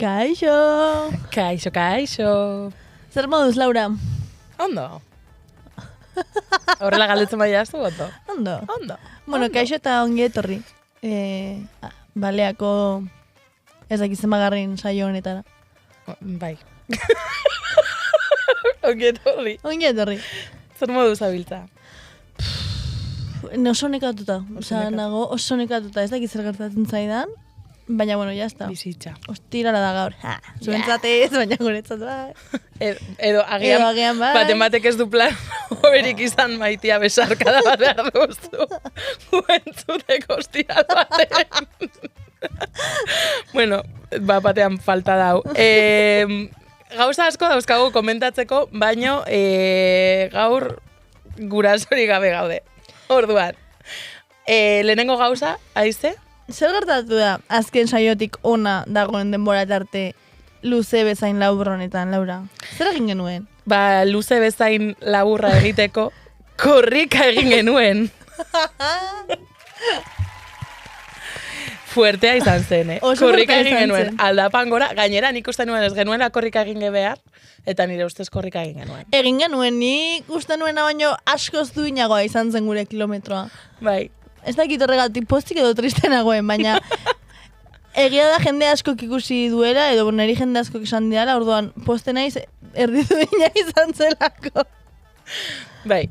Kaixo! Kaixo. Zer moduz, Laura? Ondo. Horrela galdetzen bai jaztu, ondo. Ondo. Bueno, kaixo eta ongi etorri. Baleako ez dakitzen bagarrin saio honetara. Bai. Ongi etorri. Ongi etorri. Zer modu zabiltza? Oso nekatuta. Osa, nago oso nekatuta. Ez dakit zer gertatzen zaidan. Baina, bueno, jazta. Bizitza. Ostirala da gaur. Zuentzat ez, baina guretzat bai. Edo agian bai. baten batek ez du plan hoberik izan Maitia besarkada bat behar duztu. Guentzuteko ostiral batean. Bueno, batean falta dau. Gauza asko dauzkagu komentatzeko, baino gaur gurasori gabe gaude. Orduan, lehenengo gauza, aize? Zer gertatu da, azken saiotik ona dagoen denbora tarte luze bezain labur honetan, Laura? Zer egin genuen? Luze bezain laburra egiteko, korrika egin genuen. Fuertea izan zen, korrika egin genuen. Aldapan gora, gainera nik uste nuen ez genuela korrika egin behar, eta nire ustez korrika egin genuen. Egin genuen, nik uste nuena baino askoz duinagoa izan zen gure kilometroa. Bai. Ez dakit horregatik postik edo tristenagoen, baina egia da jende askok ikusi duela, edo niri jende askok izan diala, orduan poste naiz erdi duina izan zelako. Bai,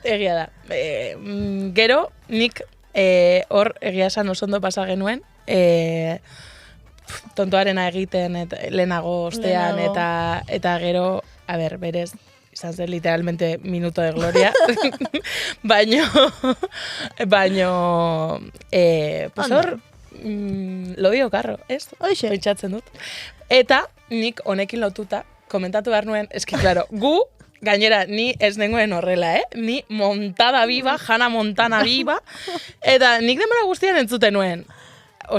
egia da. Gero, nik hor egia esan oso ondo pasa genuen, tontoarena egiten lehenago ostean, eta gero, a ber, berez, izan zen literalmente minuto de gloria. baino, pues hor, lo dio karro, ez? Hoxe. Pentsatzen dut. Eta nik honekin lotuta, komentatu behar nuen, eski, claro, gu, gainera, ni ez nengoen horrela, ni montada biba, Hannah Montana biba, eta nik denbora guztian entzuten nuen.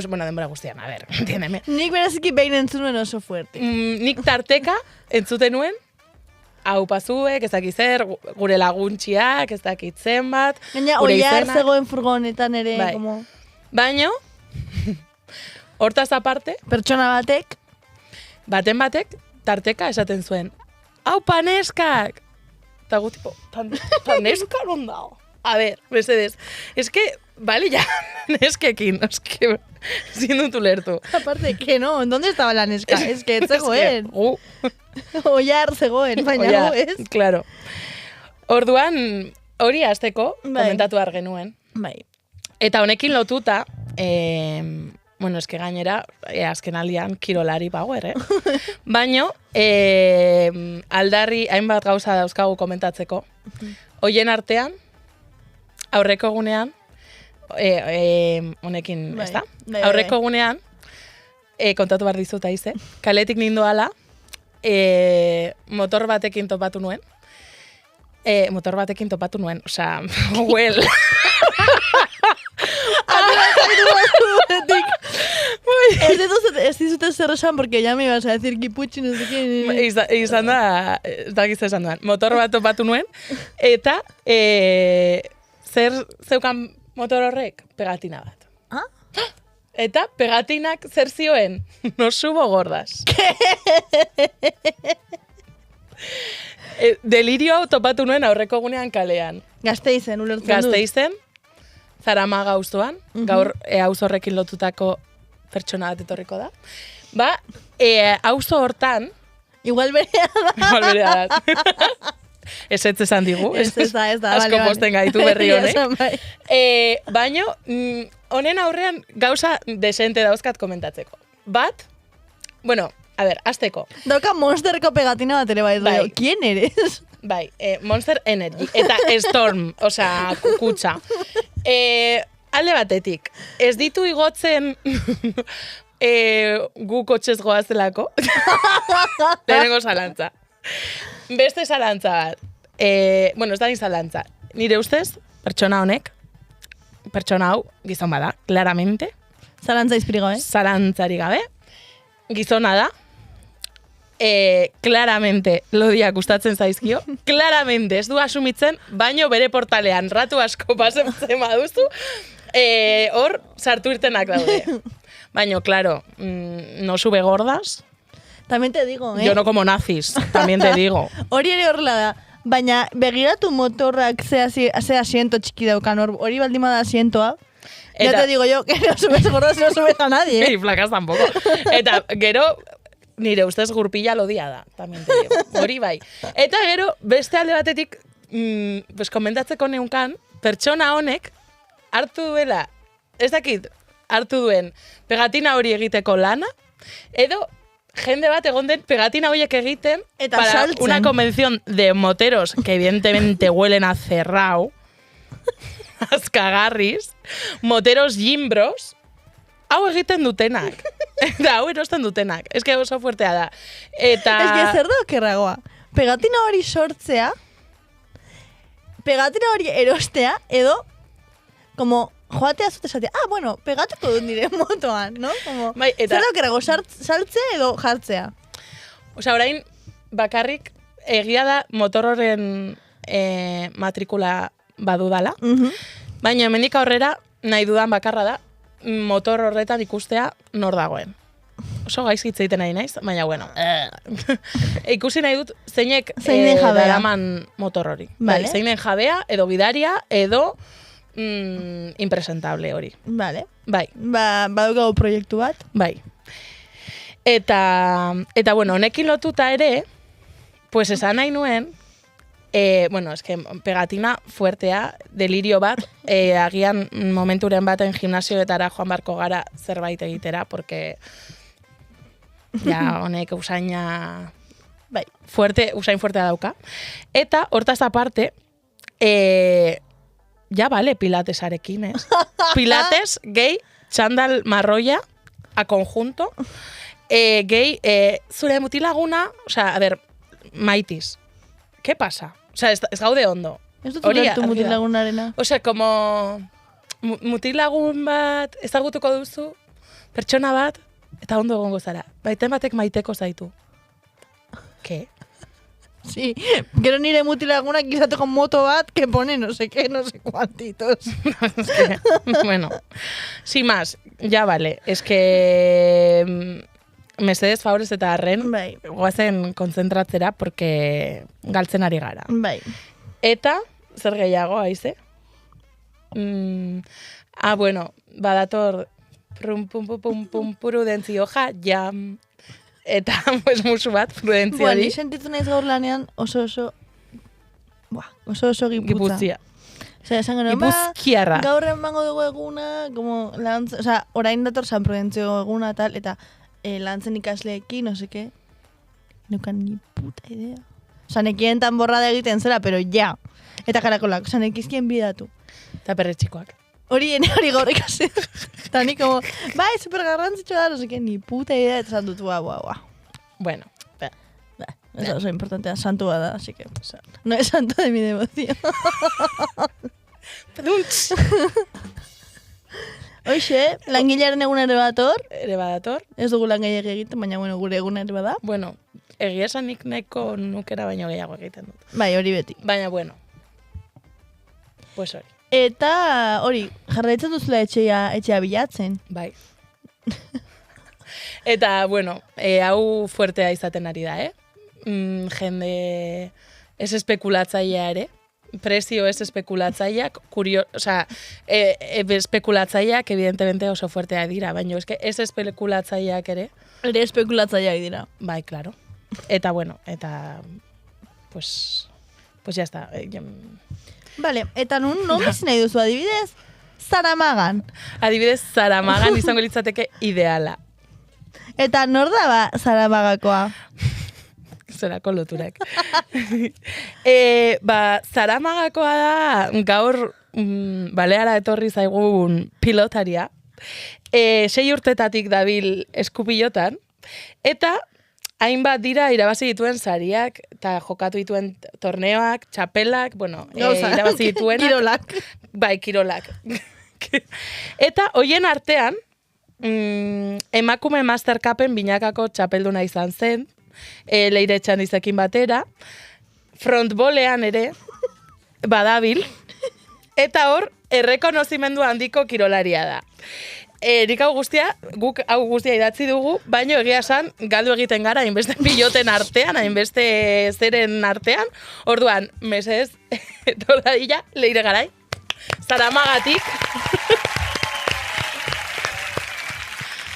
Bueno, denbora guztian, a ver, entiéndeme. Nik beraziki behin entzun nuen oso fuerte. Nik tarteka entzuten nuen, hau pazuek, ez dakit zer, gure laguntxiak, ez dakit zenbat, gaina, gure oiar izenak. zegoen furgonetan ere, Bai. como... Baino, hortaz aparte, Pertsona batek, baten batek, tarteka esaten zuen, hau paneskak! Eta gu tipo, paneska non dago? A ver, mesedez, eske, bale, ya, neskekin, eske, ezin dut ulertu. aparte, que no, ¿dónde estaba la neska? Es que zegoen. Gu, Oiar zegoen, baina oia, gu ez. claro. Orduan, hori hasteko, Bai. komentatu behar genuen. Bai. Eta honekin lotuta, bueno, eske gainera, azken aldian kirolari power, Baino, aldarri hainbat gauza dauzkagu komentatzeko. Hoien artean, aurreko egunean, honekin, Bai, ezta? bai, Aurreko bai. egunean, kontatu behar dizut aize, kaletik nindoala, motor batekin topatu nuen. Osea, well. Ez dizute zer esan, porque ya me ibas a decir kiputxi, no sé qué. Izan da, ez dakiz esan duan, motor bat topatu nuen, eta zer zeukan motor horrek? Pegatina bat. Ah? Eta pegatinak zer zioen? No subo gordas. Delirio hau topatu nuen aurreko egunean kalean. Gazteizen, ulertzen dut. Gazteizen, Zaramaga auzoan, gaur auzo horrekin lotutako pertsona bat etorriko da. Auzo hortan, Igual berea da. igual berea da. Ez esan digu, Ez da, asko bale. posten gaitu berri honek. Esan bai. Baino, honen aurrean gauza desente dauzkat komentatzeko. Bat, bueno, a ver, azteko. Dauka Monsterko pegatina bat ere bai. Bai. ¿Quién eres? Bai, Monster Energy eta Storm, osea, kukutxa. Alde batetik, ez ditu igotzen gu kotxez goazelako. Lehenengo zalantza. Beste zalantza bat. Bueno, ez da zalantza. Nire ustez, pertsona hau, gizon bada, claramente. Zalantza izprigo, Zalantzari gabe. Gizona da. Claramente lodiak gustatzen zaizkio, claramente ez du asumitzen, baino bere portalean ratu asko pasatzen baduzu, hor sartu irtenak daude. Baino, claro, no sube gordas, También te digo, Yo no como nazis, también te digo. Hori ere horrela da. Baina, begiratu motorrak ze asiento txiki daukan hori baldin bada asientoa. Ya te digo yo que no subes gordos, no subes a nadie. Y flacas tampoco. Eta gero, nire ustez gurpila lodia da, también te digo. Hori bai. Eta gero, beste alde batetik, pues komentatzeko neunkan, pertsona honek hartu duela, ez dakit, hartu duen pegatina hori egiteko lana, edo jende bat egon den pegatina horiek egiten eta para saltzen. una convención de moteros que evidentemente huelen a cerrao, azkagarriz, moteros jimbros, hau egiten dutenak. Eta hau erosten dutenak. Ez que oso fuertea da. Eta... Ez que zer da okerragoa. Pegatina hori sortzea, pegatina hori erostea, edo, como, joatea zute esatea, bueno, pegatuko dut nire motoan, no? Como, bai, eta... zer da okerrago, saltzea edo jartzea? Osea, orain, bakarrik, egia da motor horren matrikula badudala, baina hemendik aurrera nahi dudan bakarra da motor horretan ikustea nor dagoen. Oso gaizki hitz egiten nahi naiz, baina bueno. Ikusi nahi dut zeinek daraman motor hori. Vale. Bai, zeinen jabea, edo bidaria, edo impresentable hori. Vale. Bai. Badaukagu proiektu bat. Bai. Eta bueno, honekin lotuta ere, pues esan nahi nuen, bueno, es que pegatina fuertea, delirio bat, agian momenturen baten gimnasioetara joan barko gara zerbait egitera, porque ja honek usaina bai, usain fuertea dauka. Eta hortaz aparte, ja vale pilatesarekin, ez? Pilates, gay, txandal marroia, a conjunto, gay, zure mutilaguna, o sea, a ver, maitiz, ¿qué pasa? O sea, ez gaude ondo. Ez dut ulertu mutilagunarena. O sea, como mutilagun bat ezagutuko duzu, pertsona bat, eta ondo egongo zara. Baiten batek maiteko zaitu. ¿Qué? Sí, gero nire mutilagunak izateko moto bat que pone no sé qué, no sé cuantitos. Es que, bueno, sin más, ya vale. Es que mesedez favorez eta arren, bai, goazen kontzentratzera, porque galtzen ari gara. Bai. Eta, zer gehiago, haize? Bueno, badator prudentzio jam. Eta, pues, musu bat, prudentzio hori. Ni sentitu naiz gaur lanean oso gipuzia. Osea, esan genuen, Gipuzkiarra. Gaur emango dugu eguna, como, osea, orain dator San Prudentzio eguna, tal, eta lantzen ikasleekin, no seke, neukan ni puta idea. Osa, nekien tanborrada egiten zera, pero ja. Eta karakolak, osa, nekizkien bidatu. Eta perretxikoak. Hori gaur ikasi. Eta ni como, bai, super garrantzitsua da, no seke, ni puta idea, eta zan dut, Bueno. Eso es importante, santua da, así que, o sea, no es santo de mi devoción. Peduntz! Hoxe, langilearen eguna ere badator. Ere badator. Ez dugu lan gehiago egiten, baina bueno, gure eguna ere bada. Bueno, egia esanik nahiko nukera baino gehiago egiten dut. Bai, hori beti. Baina, bueno. Pues hori. Eta hori, jarraitzen duzula etxea bilatzen. Bai. Eta, bueno, hau fuertea izaten ari da, jende ez espekulatzailea ere. Prezio ez espekulatzaileak, espekulatzaileak evidentemente oso fuertea dira, baina eske ez espekulatzaileak ere. Ere espekulatzaileak dira. Bai, claro. Eta bueno, eta pues ya está. Vale, eta non bizi nahi duzu adibidez? Zaramagan. Adibidez, Zaramagan izango litzateke ideala. Eta nor da Zaramagakoa? Zerako loturak. Zaramagakoa da gaur baleara etorri zaigun pilotaria. 6 urtetatik dabil eskupilotan. Eta hainbat dira irabazi dituen sariak, eta jokatu dituen torneoak, txapelak, bueno, irabazi dituenak. Kirolak. Bai, kirolak. Eta hoien artean, emakume Mastercupen binakako txapelduna izan zen, Leire Etxandizekin batera, frontbolean ere, badabil, eta hor, errekonozimendu handiko kirolaria da. nik guk hau guztia idatzi dugu, baino egia esan, galdu egiten gara, hainbeste piloten artean, hainbeste zeren artean, orduan, mesez, etorradilla, Leire Garay, Zaramagatik.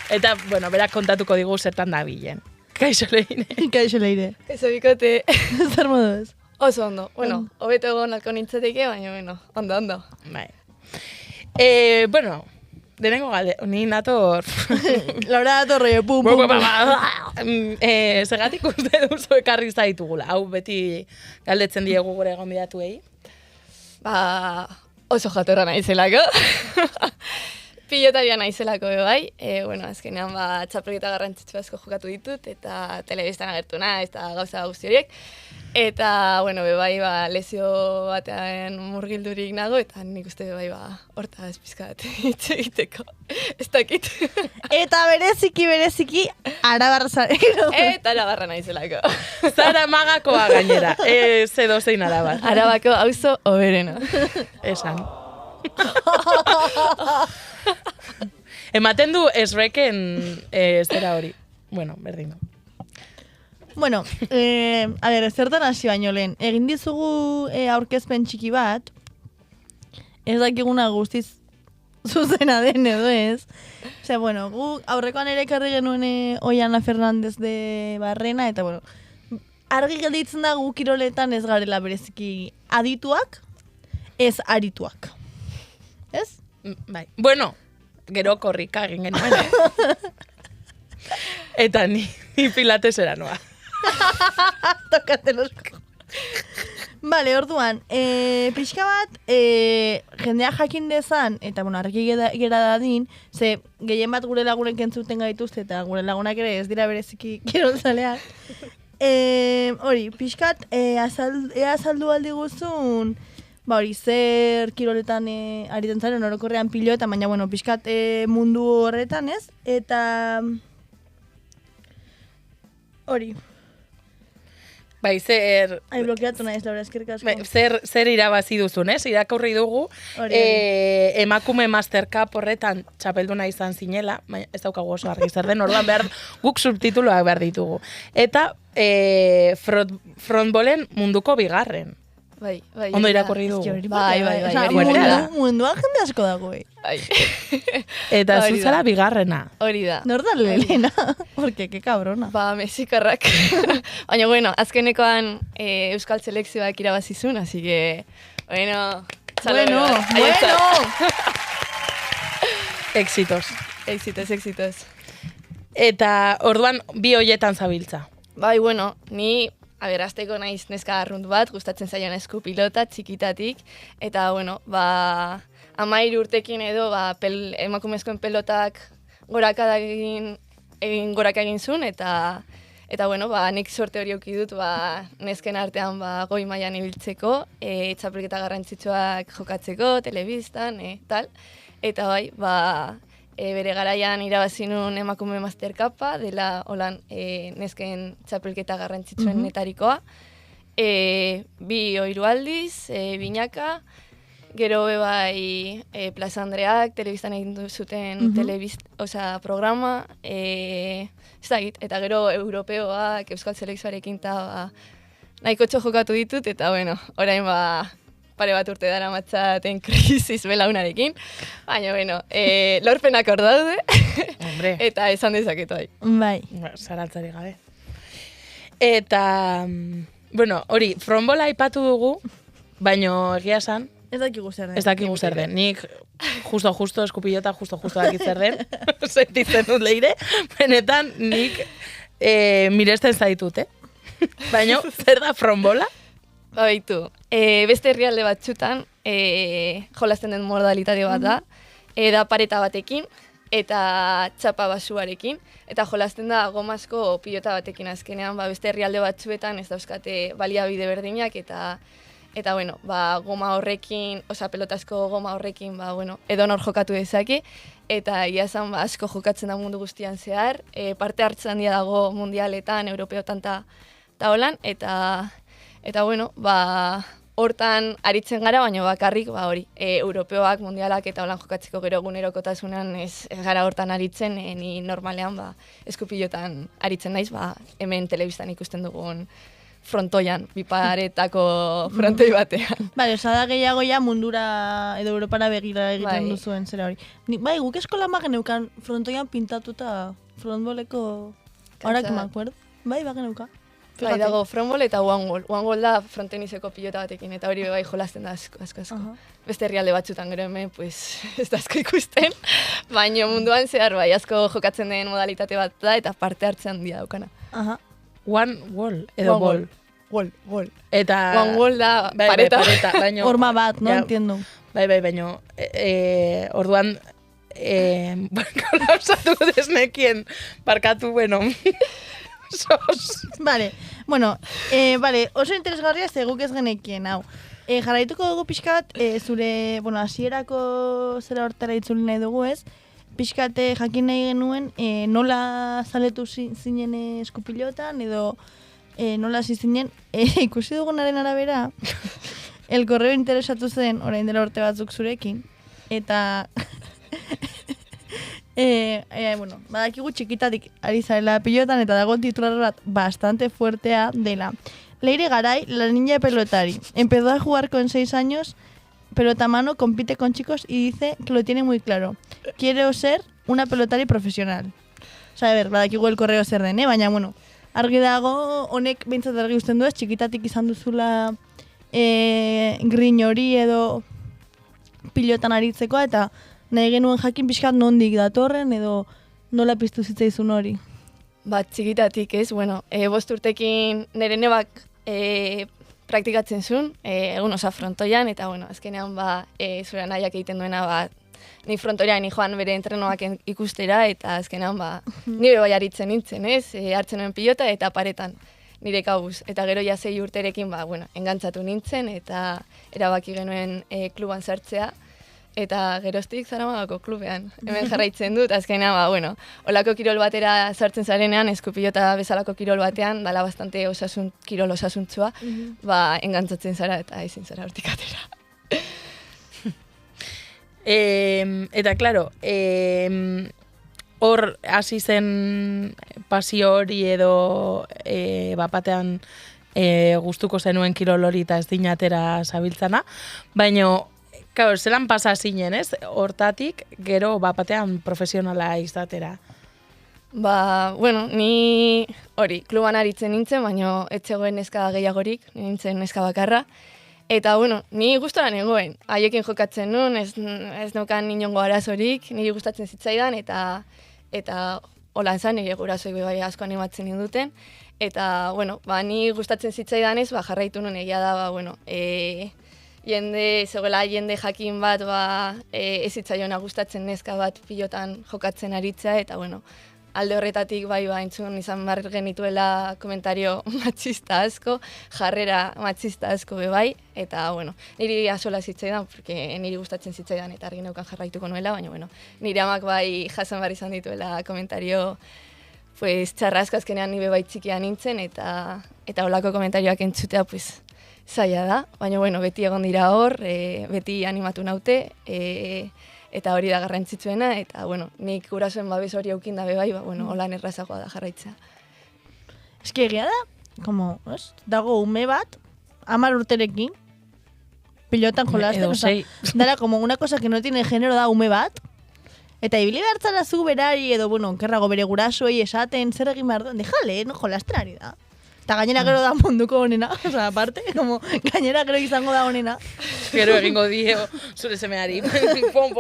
Eta, bueno, berak kontatuko digu zertan da bilen. Kaixo Leire. Kaixo Leire. Kaixo bikote. Zer moduz? Oso ondo. Bueno, hobeto egon alko nintzateke, baina, bueno, ondo. Bai. Bueno, denengo galde, ni nator... Laura dator rollo, pum. Segatik uste duzu ekarri zaitugula. Hau beti galdetzen diegu gure gonbidatuei. Ba, oso jatorra naizelako. Pilotaria naizelako bai. Bueno, azkenean txapelketa garrantzitsu asko jokatu ditut, eta telebistan agertu naiz, eta gauza guzti horiek. Eta, bueno, bai, lesio batean murgildurik nago, eta nik uste bai, horta pizkat hitz egiteko. Ez dakit. Eta bereziki, arabarra zareko. Eta arabarra naizelako. Zaramagakoa gainera, edo zein arabar. Arabako auzo hoberena. Esan. Ematen du esreken zera hori. Bueno, berdin. Bueno, a ver, zertan hasi baino lehen. Egin dizugu aurkezpen txiki bat, ez dakiguna guztiz zuzena den edo ez. Osea, bueno, gu aurrekoan ere ekarri genuen Oiana Fernandez de Barrena, eta bueno, argi gelditzen da gu kiroletan ez garela bereziki adituak, ez arituak. Ez? Bai. Bueno, gero korrika egin genuen, Eta ni pilatesera noa. Tokate los... Vale, orduan, pixka bat, jendea jakin dezan, eta bueno, argi gera dadin, ze gehien bat gure lagunek entzuten gaituzte, eta gure lagunak ere ez dira bereziki kirolzaleak. Hori, pixkat, azaldu aldi guzun, hori, zer kiroletan ariten zaren, orokorrean piloetan, baina, bueno, pixkat mundu horretan, ez? Eta... Hori. Bai, zer... blokeatu naiz, Laura, eskerrik asko. Bai, zer irabazi duzun, ez? Irakurri dugu, emakume Master Cup horretan txapelduna izan zinela, baina ez daukagu oso argi zer den, orduan guk subtituloak behar ditugu. Eta frontbolen munduko bigarren. Bai. Ondo irakurri dugu. Bai. Munduan jende asko dago, Bai. Eta zuzara bigarrena. Hori da. Nor da lehena? Porque, que cabrona. Mexikarrak. Baina, bueno, azkenekoan Euskal Selekzioak irabazizun, así que, bueno... Bueno. Éxitos. Éxitos. Eta orduan bi hoietan zabiltza. Bai, bueno, ni... azteko naiz neska arrunt bat, gustatzen zaion esku pilota, txikitatik, eta, bueno, 13 urtekin edo, emakumezkoen pelotak goraka egin zuen, eta bueno, nik sorte hori auki dut, nesken artean goi mailan ibiltzeko, txapelketa garrantzitsuak jokatzeko, telebistan, tal, eta bai, bere garaian irabazinun emakume Master Cupa, dela holan nesken txapelketa garrantzitsuen netarikoa. 2 hiru aldiz, binaka, gero bai Plaza Andreak, telebistan egin zuten programa, ez dakit, eta gero europeoak, Euskal Selekzioarekin eta nahiko jokatu ditut, eta bueno, orain pare bat urte dara matzaten krisis belaunarekin. Baina, bueno, lorpenak hor daude. Hombre. Eta esan dezaketu bai. Bai. Zarantzari gabe. Eta, bueno, hori, fronbola aipatu dugu, baino egia esan. Ez dakigu zer den. Nik justo eskupilota, justo dakit zer den. Sentitzen dut Leire. Benetan, nik miresten zaitut, Baino, zer da fronbola? Baitu, beste herrialde batzutan jolasten den modalitate bat da, da pareta batekin eta txapa basuarekin, eta jolasten da gomazko pilota batekin azkenean, beste herrialde batzuetan ez dauzkate baliabide berdinak, eta bueno, goma horrekin, pelotazko goma horrekin, edonor jokatu dezake, eta ia esan asko jokatzen da mundu guztian zehar, parte hartzen handia dago mundialetan, europeotan eta holan, eta bueno, hortan aritzen gara, baina bakarrik, hori, europeoak, mundialak eta holan jokatzeko gero egunerokotasunean ez gara hortan aritzen, ni normalean, eskupilotan aritzen naiz, hemen telebistan ikusten dugun frontoian, biparetako frontoi batean. Bale, osa da gehiago ja mundura edo Europara begira egiten duzuen zera hori. Bai, guk eskola geneukan frontoian pintatuta frontboleko, ahora que me acuerdo. Bai, geneuka. Bai, dago frontbol eta one goal. One goal da fronteniseko pilota batekin, eta hori bai jolasten da asko. Beste herrialde batzutan gero hemen, pues, ez da asko ikusten, baina munduan zehar bai, asko jokatzen den modalitate bat da, eta parte hartzean handia daukana. One wall, edo ball. Wall. Eta... One wall da pareta. Baino, horma bat, no? Entiendo. Bai, baino, orduan, kolapsatu desnekien, barkatu, bueno, sos. Vale, bueno, oso interesgarria ez guk ez genekien, hau. Jarraituko dugu pixkat, zure, hasierako zera hortara itzuli nahi dugu ez, pixkate jakin nahi genuen nola zaletu zinen eskupilotan edo nola hasi zinen ikusi dugunaren arabera el correo interesatu zen orain dela urte batzuk zurekin eta badakigu txikitatik ari zarela pilotan eta dago titular bat bastante fuertea dela Leire Garay, la niña de pelotari, empezó a jugar con 6 años pelota a mano, compite con chicos y dice que lo tiene muy claro. Quiero ser una pelotari profesional. Osa, badakigu el correo zer den, baina, argi dago, honek behintzat argi usten du ez, txikitatik izan duzula grin hori edo pilotan aritzekoa, eta nahi genuen jakin pixkat nondik datorren edo nola piztu zitzaizun hori. Txikitatik ez, 5 urtekin nire nebak praktikatzen zuen, egun frontoian, eta azkenean zure nahiak egiten duena ni frontoian ni joan bere entrenoak ikustera, eta azkenean nire bai aritzen nintzen, ez? Hartzen nuen pilota eta paretan nire kabuz. Eta gero ja 6 urterekin, engantzatu nintzen, eta erabaki genuen kluban sartzea, eta geroztik Zaramagako klubean. Hemen jarraitzen dut, azkenean, olako kirol batera sartzen zarenean, eskupilota bezalako kirol batean, dala bastante kirol osasuntzua, engantzatzen zara eta ezin zara hortik atera. Eta, klaro, hor hasi zen pasio hori edo bapatean gustuko zenuen kirol hori eta ez dinatera zabiltzana, baina claro, zelan pasa zinen, ez? Hortatik, gero bapatean profesionala izatera. Ni hori, kluban aritzen nintzen, baina ez zegoen neska gehiagorik, nintzen neska bakarra. Eta, ni gustora negoen. Haiekin jokatzen nuen, ez neukan inongo arazorik, niri gustatzen zitzaidan, eta hola esan, nire gurasoik bai asko animatzen ninduten. Eta, ni gustatzen zitzaidanez, jarraitu nuen egia da, jende jakin bat ez zitzaiona gustatzen neska bat pilotan jokatzen aritzea, eta alde horretatik entzun izan behar genituela komentario matxista asko, jarrera matxista asko bai, eta niri asola zitzaidan, porque niri gustatzen zitzaidan eta argi neukan jarraituko nuela, baina nire amak jasan behar izan dituela komentario txarra asko azkenean nire bai txikia nintzen, eta holako komentarioak entzutea zaila da, baina beti egon dira hor, beti animatu naute, eta hori da garrantzitsuena, eta nik gurasoen babes hori eukin dabe bai, holan errazagoa da jarraitzea. Eski egia da, dago ume bat, 10 urterekin, pilotan jolasten, dara como una cosa que no tiene género da ume bat, eta ibili behartzara zu berari, edo, kerrago bere gurasoei esaten, zer egin behar duen, dejale, no jolasten ari da. Eta gainera gero da munduko honena, aparte, gainera gero izango da honena. Gero egingo dio zure semeari. Pom.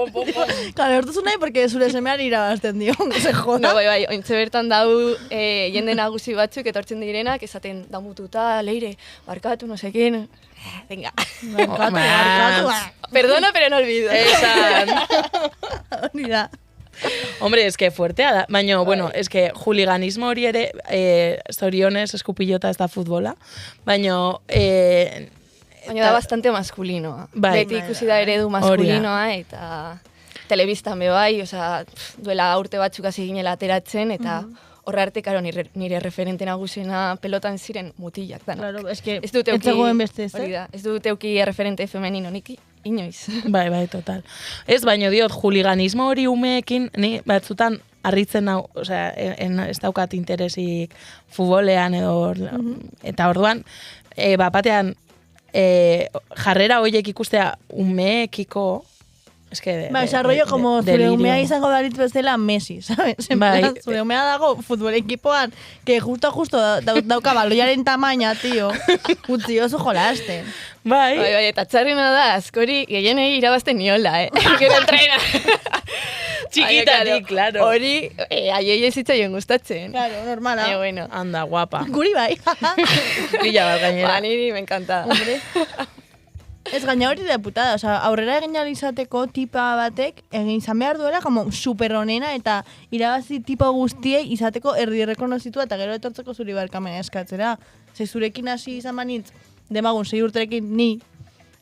Claro, hortuzu nahi, porque zure semeari irabazten dio, se joda. Bai, ointze bertan dau jende nagusi batzuk etortzen direnak, esaten damututa, Leire, barkatu, no sekin. Venga. Barkatu. Perdona, pero no olvido. Esan. Hori da. Hombre, es que fuertea da. Baina, es que juliganismo hori ere, zorionez, eskupilota ez da futbola. Baina da bastante masculinoa. Beti ikusi da eredu masculinoa, eta telebistan be bai, duela urte batzuk hasi ginela ateratzen, eta horre arte, karo, nire referente nagusiena pelotan ziren mutilak dana. Claro, es que Ez dut ez zegoen beste, ez? hori da, ez dut euki referente femeninonik inoiz. Bai, total. Ez, baino diot, juliganismo hori umeekin, ni batzutan harritzen hau, osea, ez daukat interesik futbolean edo, eta orduan, batean, jarrera horiek ikustea umeekiko, es que... Ba, esa rollo como zure umea izango daritz bezala Messi, ¿sabes? En plan, zure umea dago futbol ekipoan, que justo dauka baloiaren tamaina, tío. Utzi oso jolasten. Bai. Bai, eta txarrena da, askori gehienei irabazten niola, Gero entrena. Txikitatik, claro. Hori, aiei ez zitzaion gustatzen. Claro, normala. Bueno. Anda, guapa. Guri bai. Pila bat gainera. Ba, niri me encanta. Hombre. Ez gaina hori de putada, oza, aurrera egin izateko tipa batek egin izan behar duela como super honena eta irabazi tipo guztiei izateko erdi rekonozitua eta gero etortzeko zuri barkamena eskatzera. Ze zurekin hasi izan banitz, demagun 6 urterekin ni,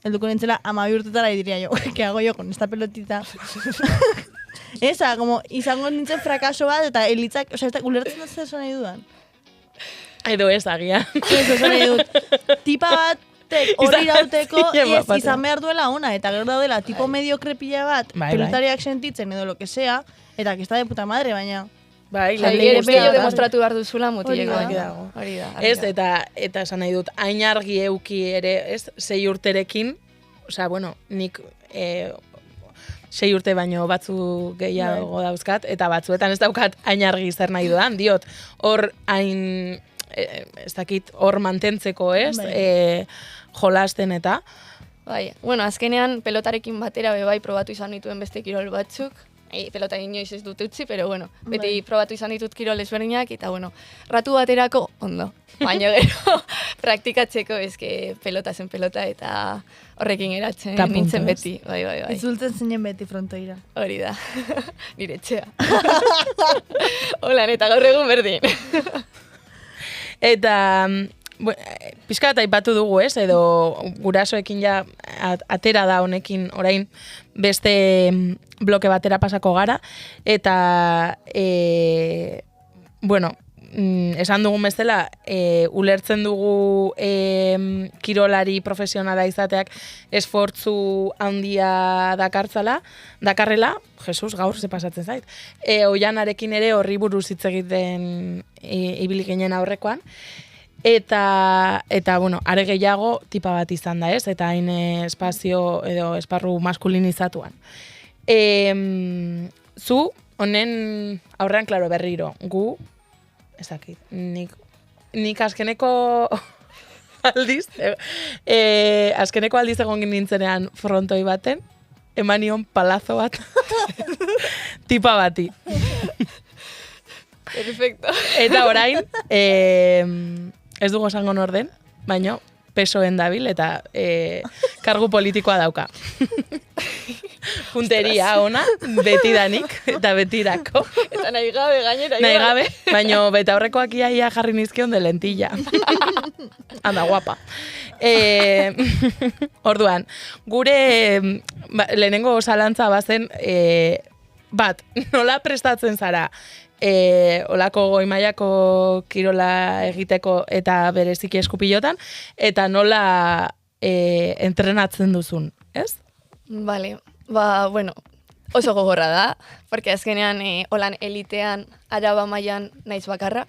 helduko nintzela 12 urtetara y diría yo, ¿qué hago yo con esta pelotita? Esa, como izango nintzen frakaso bat eta elitzak, oza, ulertzen dut zer nahi dudan. Edo ez, agia. Eso nahi dut. Tipa bat hori irauteko izan behar duela ona, eta gero daudela tipo mediocre pila bat, pelotariak sentitzen edo lo que sea, eta que está de puta madre, baina... Bai, ere bello demostratu behar duzula mutileko. Hori da. Ez, eta esan nahi dut, hain argi euki ere, ez, 6 urterekin, osea, bueno, nik 6 urte baino batzu gehiago dauzkat, eta batzuetan ez daukat hain argi zer nahi dudan, diot, hor hain, ez dakit, hor mantentzeko, ez, jolasten eta. Bai, bueno, azkenean pelotarekin batera bai probatu izan dituen beste kirol batzuk, pelota inoiz ez dut utzi, pero bueno, beti probatu izan ditut kirol ezberdinak, eta bueno, ratu baterako ondo. Baina gero, praktikatzeko eske pelota zen pelota, eta horrekin eratzen nintzen beti. Bai. Izultzen zinen beti frontoira. Hori da, nire etxea. Hola, eta gaur egun berdin. Eta... pixka bat aipatu dugu, ez, edo gurasoekin ja atera da honekin orain beste bloke batera pasako gara, eta bueno, esan dugun bezala, ulertzen dugu kirolari profesionala izateak esfortzu handia dakarrela, Jesus, gaur ze pasatzen zait, Oianarekin ere horri buruz hitz egiten ibili ginen aurrekoan, Eta bueno, are gehiago tipa bat izan da, ez? Eta hain espazio edo esparru maskulinizatuan. Zu, honen aurrean, klaro, berriro, gu, ez dakit, nik azkeneko aldiz, azkeneko aldiz egon nintzenean frontoi baten, eman nion palazo bat tipa bati. Perfecto. Eta orain, ez dugu esango norden, baino pesoen dabil eta kargu politikoa dauka. Punteria ona, betidanik eta betirako. Eta nahi gabe gainera. Nahi gabe, baino beta horrekoak ia jarri nizkion de lentilla. Anda, guapa. Orduan, gure lehenengo zalantza bazen, bat, nola prestatzen zara olako goi mailako kirola egiteko eta bereziki eskupilotan, eta nola entrenatzen duzun, ez? Vale, bueno, oso gogorra da, porque azkenean holan elitean araba mailan naiz bakarra,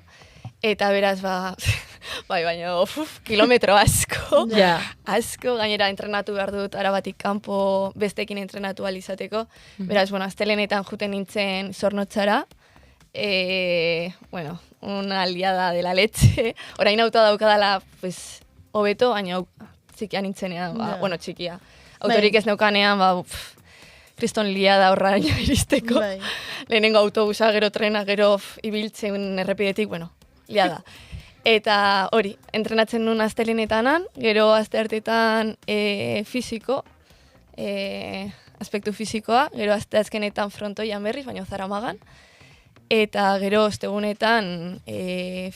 eta beraz, baina, kilometro asko, asko, gainera entrenatu behar dut arabatik kanpo bestekin entrenatu alizateko, beraz, bueno, astelenetan juten nintzen Zornotzara, bueno, una liada de la leche. Orain auto daukadala, pues, hobeto, baina txikia nintzenean, bueno, txikia. Autorik ez neukanean, kriston liada horraino iristeko. Lehenengo autobusa, gero trena, gero ibiltzen errepidetik, bueno, liada. Eta hori, entrenatzen nun astelenetanan, gero asteartetan fisiko, aspektu fisikoa, gero asteazkenetan frontoian berriz, baina Zaramagan. eta gero ostegunetan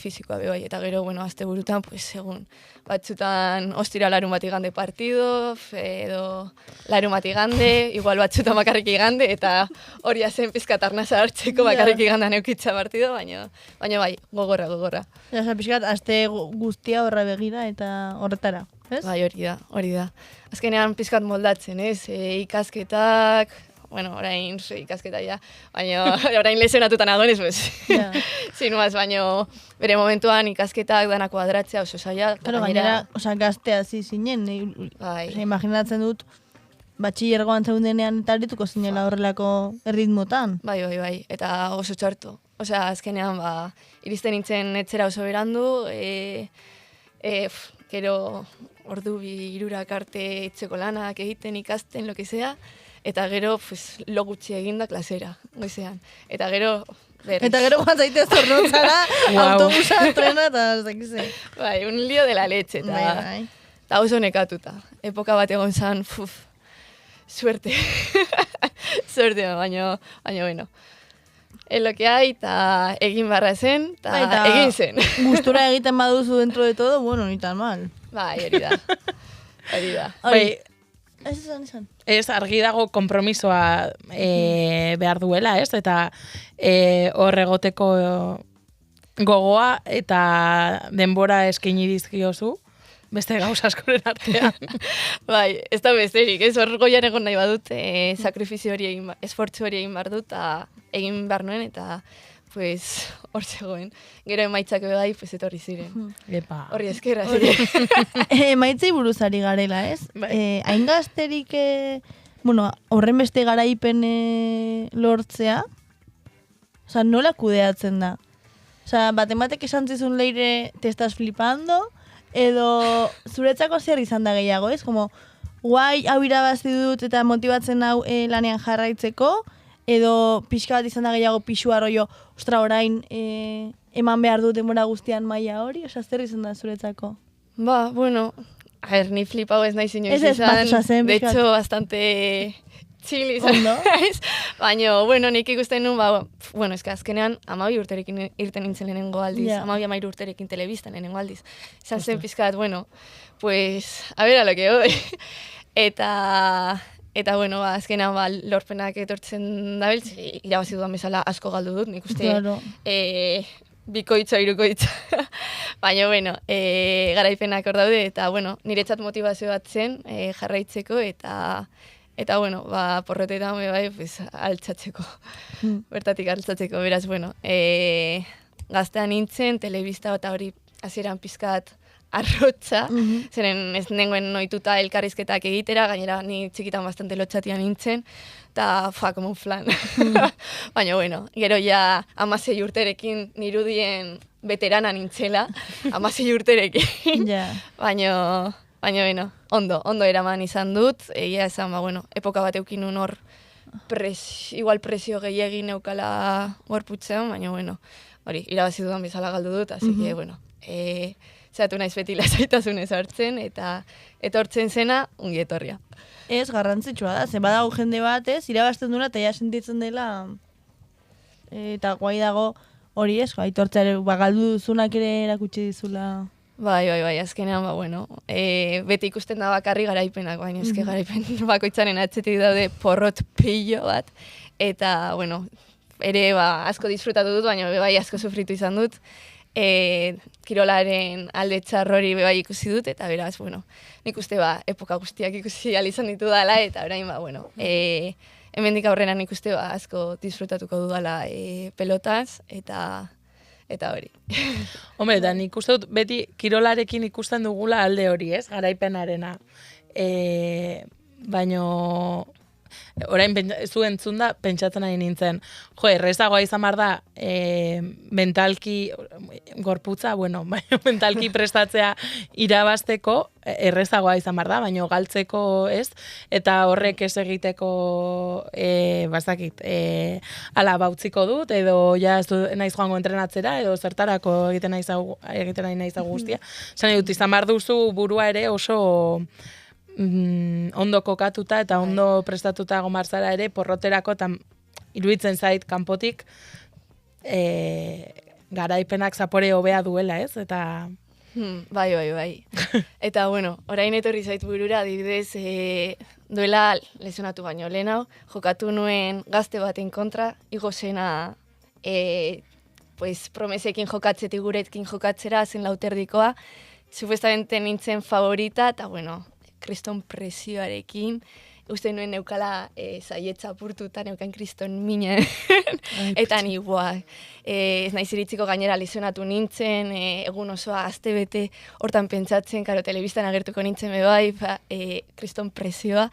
fizikoa bai, eta gero, bueno, asteburutan, pues, egun, batzutan ostira larun bat igande partido, edo larun bat igande, igual batzutan bakarrik igande, eta hori zen pizkat arnasa hartzeko bakarrik igandan eukitza partido, baina bai, gogorra. Ja, pixkat, aste guztia horra begira eta horretara, ez? Bai, hori da. Azkenean pizkat moldatzen, ez? Ikasketak, bueno, orain ikasketa ja, baina orain lesionatutan agonez, pues. Ja. Zinuaz, baina bere momentuan ikasketak danako adratzea oso zaila. Claro, gainera, gaztea hasi zinen, Bai. imaginatzen dut, batxillergoan zeundenean eta arituko zinela horrelako erritmotan. Bai, eta oso txartu. Osea, azkenean, iristen nintzen etzera oso berandu, gero ordu bi irurak arte itzeko lanak egiten ikasten, lo que sea, eta gero, pues, lo gutxi eginda klasera, goizean. Eta gero, berriz. Eta gero joan zaitez zornotzara, autobusa, trena, eta zekize. Bai, un lío de la leche, eta oso nekatuta. Epoka bat egon zan, suerte. Suerte, baina, bueno. En lo que hay, eta egin barra zen, eta egin zen. Gustura egiten baduzu dentro de todo, bueno, ni tan mal. Bai, hori da. Bai, izan. Ez, argi dago konpromisoa behar duela, ez? Eta hor egoteko gogoa eta denbora eskaini dizkiozu, beste gauza askoren artean. Bai, ez da besterik, ez hor goian egon nahi badut, sakrifizio hori egin, esfortzu hori egin behar dut, eta egin behar nuen, eta pues, hor zegoen. Gero emaitzak bai, pues, etorri ziren. Epa. Horri eskerra ziren. Emaitzei buruzari garela, ez? Hain gazterik, bueno, horren beste garaipen lortzea, oza, nola kudeatzen da? Oza, batek esan zizun leire, te estás flipando, edo zuretzako zer izan da gehiago, ez? Como, guai, hau irabazi dut eta motibatzen hau lanean jarraitzeko, edo pixka bat izan da gehiago pixua rollo, ostra, orain eman behar dut denbora guztian maila hori, oza, zer izan da zuretzako? Ba, bueno, a ver, ni flipau ez nahi inoiz izan, de hecho, bastante chill izan, baina, bueno, nik ikusten nun, bueno, eska azkenean, 12 urterekin irten nintzen lehenengo aldiz, 12 urterekin telebistan lehenengo aldiz. Izan zen pizkat, bueno, pues, a ver a lo que voy. Eta bueno, azkenean lorpenak etortzen dabiltz, irabazi dudan bezala asko galdu dut, nik uste bikoitza, irukoitza. Baina, bueno, garaipenak hor daude, eta, bueno, niretzat motivazio bat zen jarraitzeko, eta bueno, porrotetan bai, pues, altzatzeko, bertatik altzatzeko, beraz, bueno, gaztean nintzen, telebista eta hori hasieran pizkat arrotza, zeren ez nengoen noituta elkarrizketak egitera, gainera ni txikitan bastante lotxatia nintzen, eta como un flan. Baina, bueno, gero ja 16 urterekin nirudien veterana nintzela, 16 urterekin, baina, bueno, ondo eraman izan dut, egia esan, bueno, epoka bat eukin un hor, igual presio gehiagin neukala gorputzean, baina, bueno, hori, irabazi dudan bezala galdu dut, así que, bueno, zehatu naiz beti lasaitasunez hartzen, eta etortzen zena, ongi etorria. Ez, garrantzitsua da, ze badago jende bat, ez, irabazten duna, eta ja sentitzen dela, eta guai dago hori ez, aitortzea galdu duzunak ere erakutsi dizula. Bai, azkenean, bueno, beti ikusten da bakarri garaipenak, baina eske garaipen bakoitzaren atzetik daude porrot pillo bat, eta, bueno, ere asko disfrutatu dut, baina bai asko sufritu izan dut, kirolaren alde txarrori bai ikusi dut, eta beraz, bueno, nik uste epoka guztiak ikusi izan ditu dala, eta orain, bueno, hemendik aurrera nik uste asko disfrutatuko dudala pelotaz, eta hori. Hombre, da nik uste dut beti kirolarekin ikusten dugula alde hori, ez? Garaipenarena. Baino orain zu entzunda pentsatzen ari nintzen. Jo, errezagoa izan behar da mentalki gorputza, bueno, mentalki prestatzea irabazteko errezagoa izan behar da, baina galtzeko ez, eta horrek ez egiteko bazakit, ala bautziko dut, edo ja ez du naiz joango entrenatzera, edo zertarako egiten nahi naiz guztia. Zan dut, izan behar duzu burua ere oso ondo kokatuta eta ondo prestatuta gomarzara ere porroterako, eta iruditzen zait kanpotik garaipenak zapore hobea duela, ez? Eta... Bai. Eta, bueno, orain etorri zait burura, adibidez, duela lesionatu baino lehenau, jokatu nuen gazte baten kontra, igo zena promesekin jokatzetik guretkin jokatzera, zen lauterdikoa, supuestamente nintzen favorita, eta, bueno, kriston presioarekin, uste nuen neukala zaietza apurtuta, neukan kriston mina. Eta ni, ez naiz iritziko gainera lesionatu nintzen, egun osoa aste bete hortan pentsatzen, karo, telebistan agertuko nintzen bebai, kriston presioa,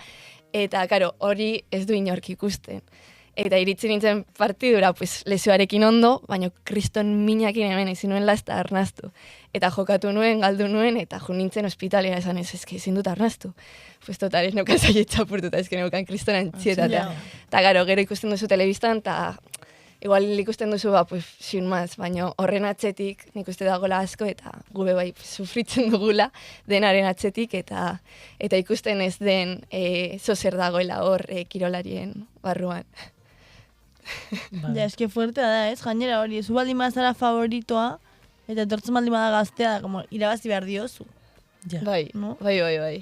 eta, karo, hori ez du inork ikusten. Eta iritsi nintzen partidura, lesioarekin ondo, baina kriston minakin hemen ezin nuen lasta arnaztu. Eta jokatu nuen, galdu nuen, eta jo nintzen ospitalera esan ezin dut arnaztu. Total, ez neukan zaietza apurtuta, neukan kriston antxietatea. Eta gero ikusten duzu telebistan, eta igual ikusten duzu, sin maz, baina horren atzetik nik uste dagoela asko, eta gube bai sufritzen dugula denaren atzetik, eta ikusten ez den zozer dagoela hor kirolarien barruan. Ja, eske fuertea da, ez? Gainera hori, zu baldin bazara favoritoa, eta etortzen baldin bada gaztea, como irabazi behar diozu. Ja. Bai, no? bai.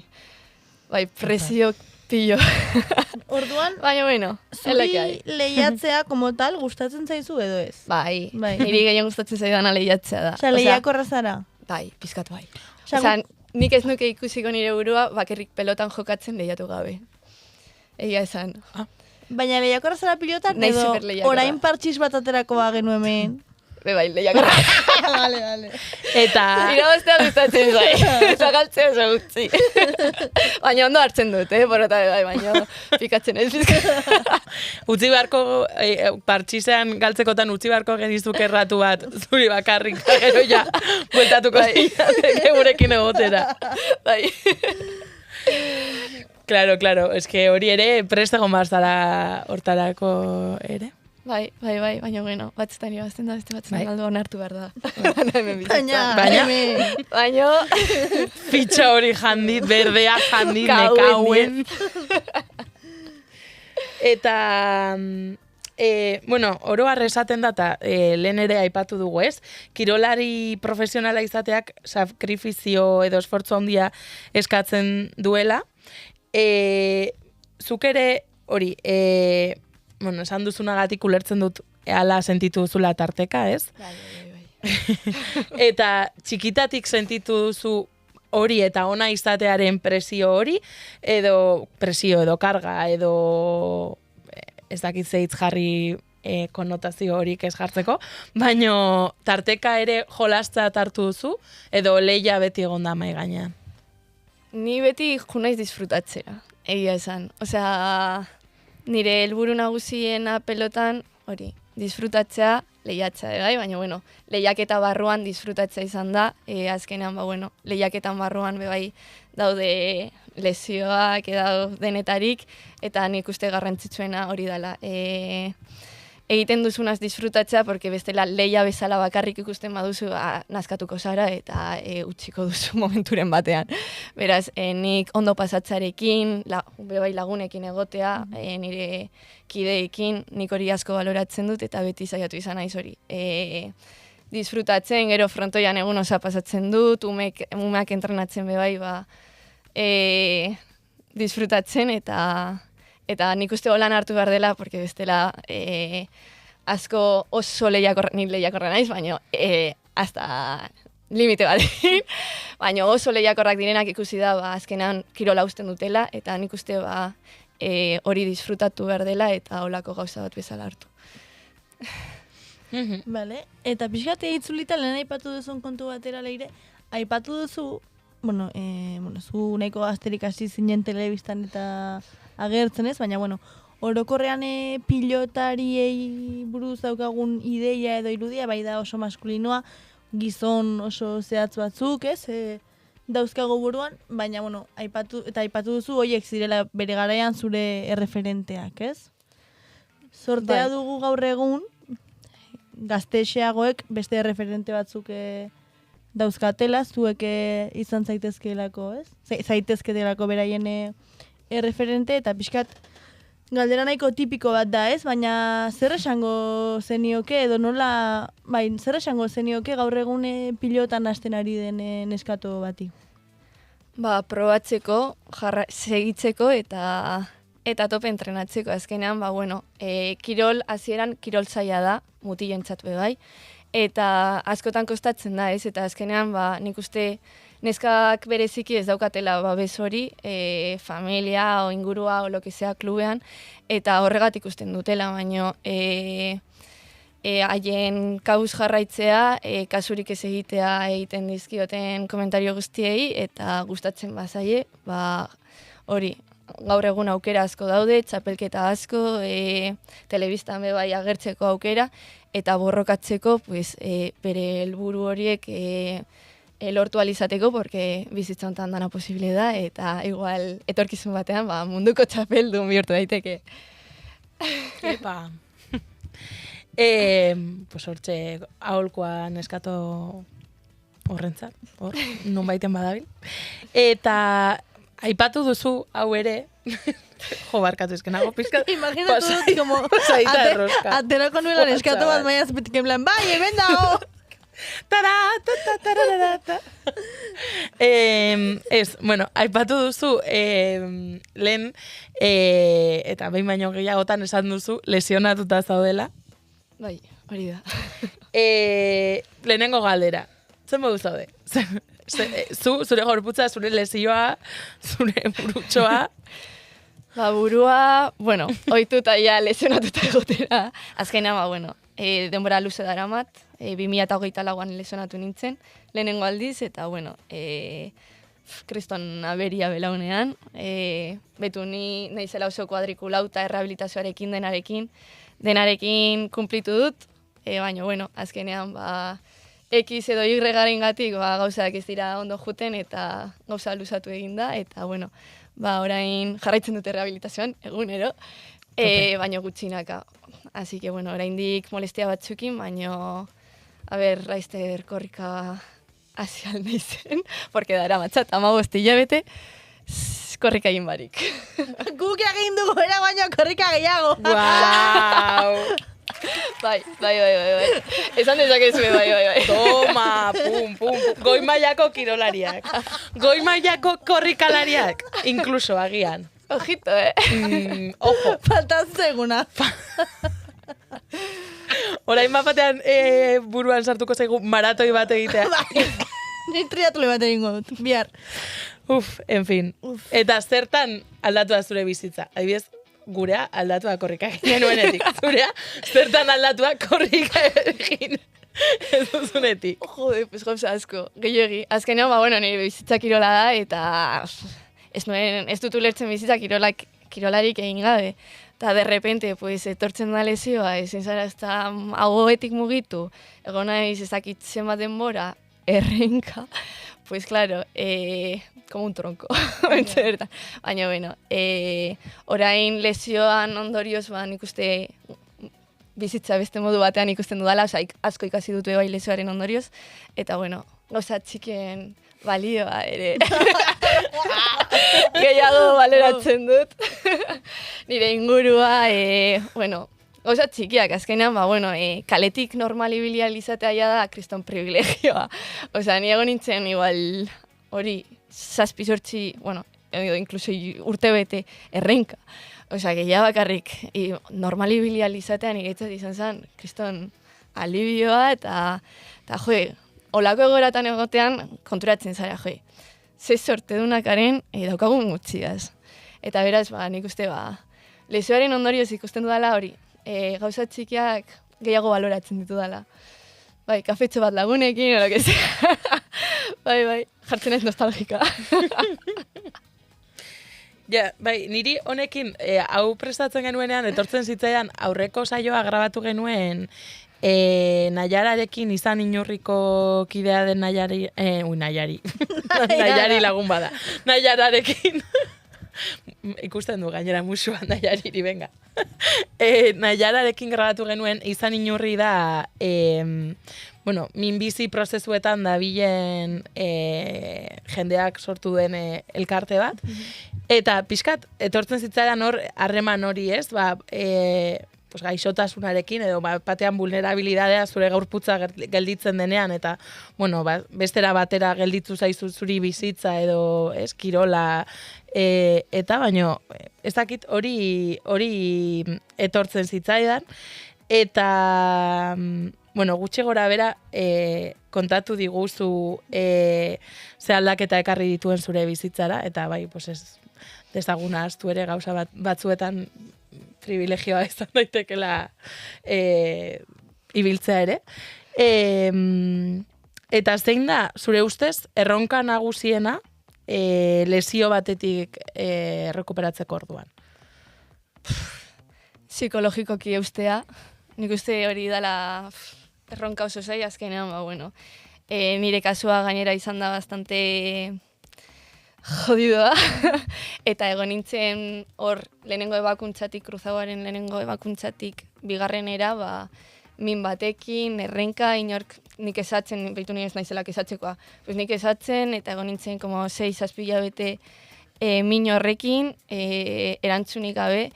Bai, presio pillo. Orduan, baina, bueno, zuri lehiatzea, como tal, gustatzen zaizu edo ez? Bai. Niri gehien gustatzen zaidana lehiatzea da. Osea, lehiakorra zara? Bai, pizkat bai. Osea, nik ez nuke ikusiko nire burua, bakarrik pelotan jokatzen lehiatu gabe. Egia esan. Baina lehiakorra zara pilotan, edo orain partxiz bat aterako bagenu hemen? Bai, lehiakorra. Vale. Eta... irabaztea gustatzen zai. Zagaltzea oso gutxi. Baina ondo hartzen dut, porrota bai, baina pikatzen ez bizka. Utzi beharko, partxizean galtzekotan utzi beharko genizuk erratu bat, zuri bakarrik, gero ja, bueltatuko zinateke gurekin egotera. Bai. Claro, eske hori ere prest egon bazara hortarako ere. Bai, baina bueno, batzutan irabazten da, beste batzutan galdu onartu behar da. Baina... Fitxa hori jandit, berdea jandit, nekauen. Eta... bueno, oro esaten da, eta lehen ere aipatu dugu ez, kirolari profesionala izateak sakrifizio edo esfortzu handia eskatzen duela. Zuk ere, hori, bueno, esan duzunagatik ulertzen dut ala sentitu duzula tarteka, ez? Bai. Eta txikitatik sentitu duzu hori eta ona izatearen presio hori, edo presio, edo karga, edo ez dakit zeitz jarri konotazio horik ez jartzeko, baino tarteka ere jolazta hartu duzu, edo lehia beti egon da mai gainean? Ni beti junaiz disfrutatzera, egia esan. Osea, nire helburu nagusiena pelotan, hori, disfrutatzea, lehiatzea, bai? Baina, bueno, lehiaketa barruan disfrutatzea izan da, azkenean, lehiaketan barruan, bai, daude lesioak, denetarik, eta nik uste garrantzitsuena hori dela. Egiten duzunaz disfrutatzea, porque bestela lehia bezala bakarrik ikusten baduzu, nazkatuko zara eta utziko duzu momenturen batean. Beraz, nik ondo pasatzarekin, bai lagunekin egotea, nire kideekin, nik hori asko baloratzen dut, eta beti saiatu izan naiz hori. Disfrutatzen, gero frontoian egun osa pasatzen dut, umeak entrenatzen bai, disfrutatzen, eta nik uste holan hartu behar dela, porque bestela asko oso lehiakorra naiz, baina hasta limite batekin, baina oso lehiakorrak direnak ikusi da, azkenan kirola usten dutela, eta nik uste hori disfrutatu behar dela, eta holako gauza bat bezala hartu. Vale. Eta pixkate itzulita lehen aipatu duzun kontu batera leire, aipatu duzu, zu nahiko gazterik hasi zinen telebistan eta agertzen ez, baina, orokorrean pilotariei buruz daukagun ideia edo irudia, bai da oso maskulinoa, gizon oso zehatz batzuk, ez, dauzkago buruan, baina, aipatu duzu, hoiek zirela bere garaian zure erreferenteak, ez? Sortea dugu gaur egun, gaztexeagoek beste erreferente batzuk dauzkatela, zuek izan zaitezkeelako, ez? Zaitezkeelako beraien erreferente, eta pixkat galdera nahiko tipiko bat da, ez? Baina zer esango zenioke, edo nola, zer esango zenioke gaur egune pilotan hasten ari den neskato bati? Probatzeko, segitzeko eta tope entrenatzeko. Azkenean, kirol, hasieran kirol zaila da, mutilentzat be bai, eta askotan kostatzen da, ez? Eta azkenean, nik uste neskak bereziki ez daukatela babes hori, familia o ingurua o lo que sea klubean, eta horregatik ikusten dutela, baino haien kauz jarraitzea, kasurik ez egitea egiten dizkioten komentario guztiei, eta gustatzen bazaie, hori, gaur egun aukera asko daude, txapelketa asko, telebistan be bai agertzeko aukera, eta borrokatzeko bere helburu horiek lortu alizateko, porque bizitza honetan dana posible da, eta igual etorkizun batean munduko txapeldun bihurtu daiteke. Epa. Hortxe, aholkoa neskato horrentzat, non baiten badabil. Eta aipatu duzu, hau ere, jo, barkatu ezkenago pizkat. Imaginatu dut, como, aterako nuela neskato bat maia azpetik en plan, bai, hemen dago! Aipatu duzu, lehen, eta behin baino gehiagotan esan duzu, lesionatuta zaudela. Bai, hori da. Lehenengo galdera, zen modu zaude? Zure gorputza, zure lesioa, zure burutxoa. Burua, ohituta ja lesionatuta egotera. Azkenean, denbora luze daramat, 2024an lesionatu nintzen, lehenengo aldiz, eta, kriston aberia belaunean. Betu ni naizela oso kuadrikulauta errehabilitazioarekin denarekin kumplitu dut, baina, azkenean, X edo Y garengatik gauzak ez dira ondo juten eta gauza luzatu eginda, eta, orain jarraitzen dute rehabilitazioan, egunero, baina gutxinaka. Así que, oraindik molestia batzukin, baina, Raister korrika hasi alde izen, porque dara matzat, 15 hilabete, korrika egin barik. Guk egin dugu era baino korrika gehiago. Guau! Bai. Esan dezakezue, bai. Toma, pum. Goi mailako kirolariak. Goi mailako korrikalariak. Inkluso, agian. Ojito, Ojo. Faltatzen eguna. Orain batean buruan sartuko zaigu maratoi bat egitea. Ni triatloi bat egingo dut, bihar. En fin. Eta zertan aldatu da zure bizitza? Adibidez, gurea aldatua korrika egin genuenetik. Zurea, zertan aldatua korrika egin ez duzunetik. Jode, gauza asko, gehiagi. Azkenean, nire bizitza kirola da, eta ez dut ulertzen bizitza kirolarik egin gabe. Eta derrepente, etortzen da lesioa, ezin zara ez da ahoetik mugitu, egon naiz ezakitzen bat denbora, errenka, claro, como un tronco. Baina, orain lesioan ondorioz, nik uste bizitza beste modu batean ikusten dudala, asko ikasi dute bai lesioaren ondorioz, eta, gauza txikien balioa ere. Gehiago baloratzen dut. Nire ingurua, gauza txikiak, azkenean, kaletik normal izatea da kriston privilegioa. Ni egon nintzen, igual, hori, 7-8, inkluso urte bete errenka. Gehiago bakarrik, normal izatea niretzat izan zen, kriston alibioa, eta olako egoratan egotean konturatzen zara, ze sorte dunakaren daukagun gutxiaz. Eta beraz, nik uste, lesioaren ondorioz ikusten dudala hori, gauza txikiak gehiago baloratzen ditu dela. Bai, kafetxo bat lagunekin, olo que sea. Bai, jartzen ez nostalgika. Niri honekin, hau prestatzen genuenean, etortzen zitzaidan aurreko saioa grabatu genuen Nayararekin izan inurriko kidea den Nayari, Nayari lagun bada. Nayararekin, ikusten du gainera musua Nayariri, venga. Nayararekin grabatu genuen izan inurri da, minbizi prozesuetan dabilen jendeak sortu den elkarte bat, Eta pixkat, etortzen zitzaidan hor, harreman hori ez, pues gaixotasunarekin edo batean vulnerabilidadea zure gaurputza gelditzen denean eta bueno, bestera batera gelditu zaizu zuri bizitza edo ez kirola eta baino ez dakit hori etortzen zitzaidan eta bueno, gutxi gora bera kontatu diguzu ze aldaketa ekarri dituen zure bizitzara eta bai, pues ez desaguna astu ere gauza batzuetan privilegioa izan daitekela ibiltzea ere. Eta zein da, zure ustez, erronka nagusiena lesio batetik rekuperatzeko orduan? Psikologikoki eustea. Nik uste hori dela erronka oso zai, azkenean, bueno. Nire kasua gainera izan da bastante jodidoa. Eta egon nintzen hor lehenengo ebakuntzatik, Kruzagoaren lehenengo ebakuntzatik bigarrenera, min batekin, errenka, inork nik esatzen, behitu nire ez naizelak esatzekoa, pues nik esatzen, eta egon nintzen como 6-7 hilabete min horrekin, erantzunik gabe,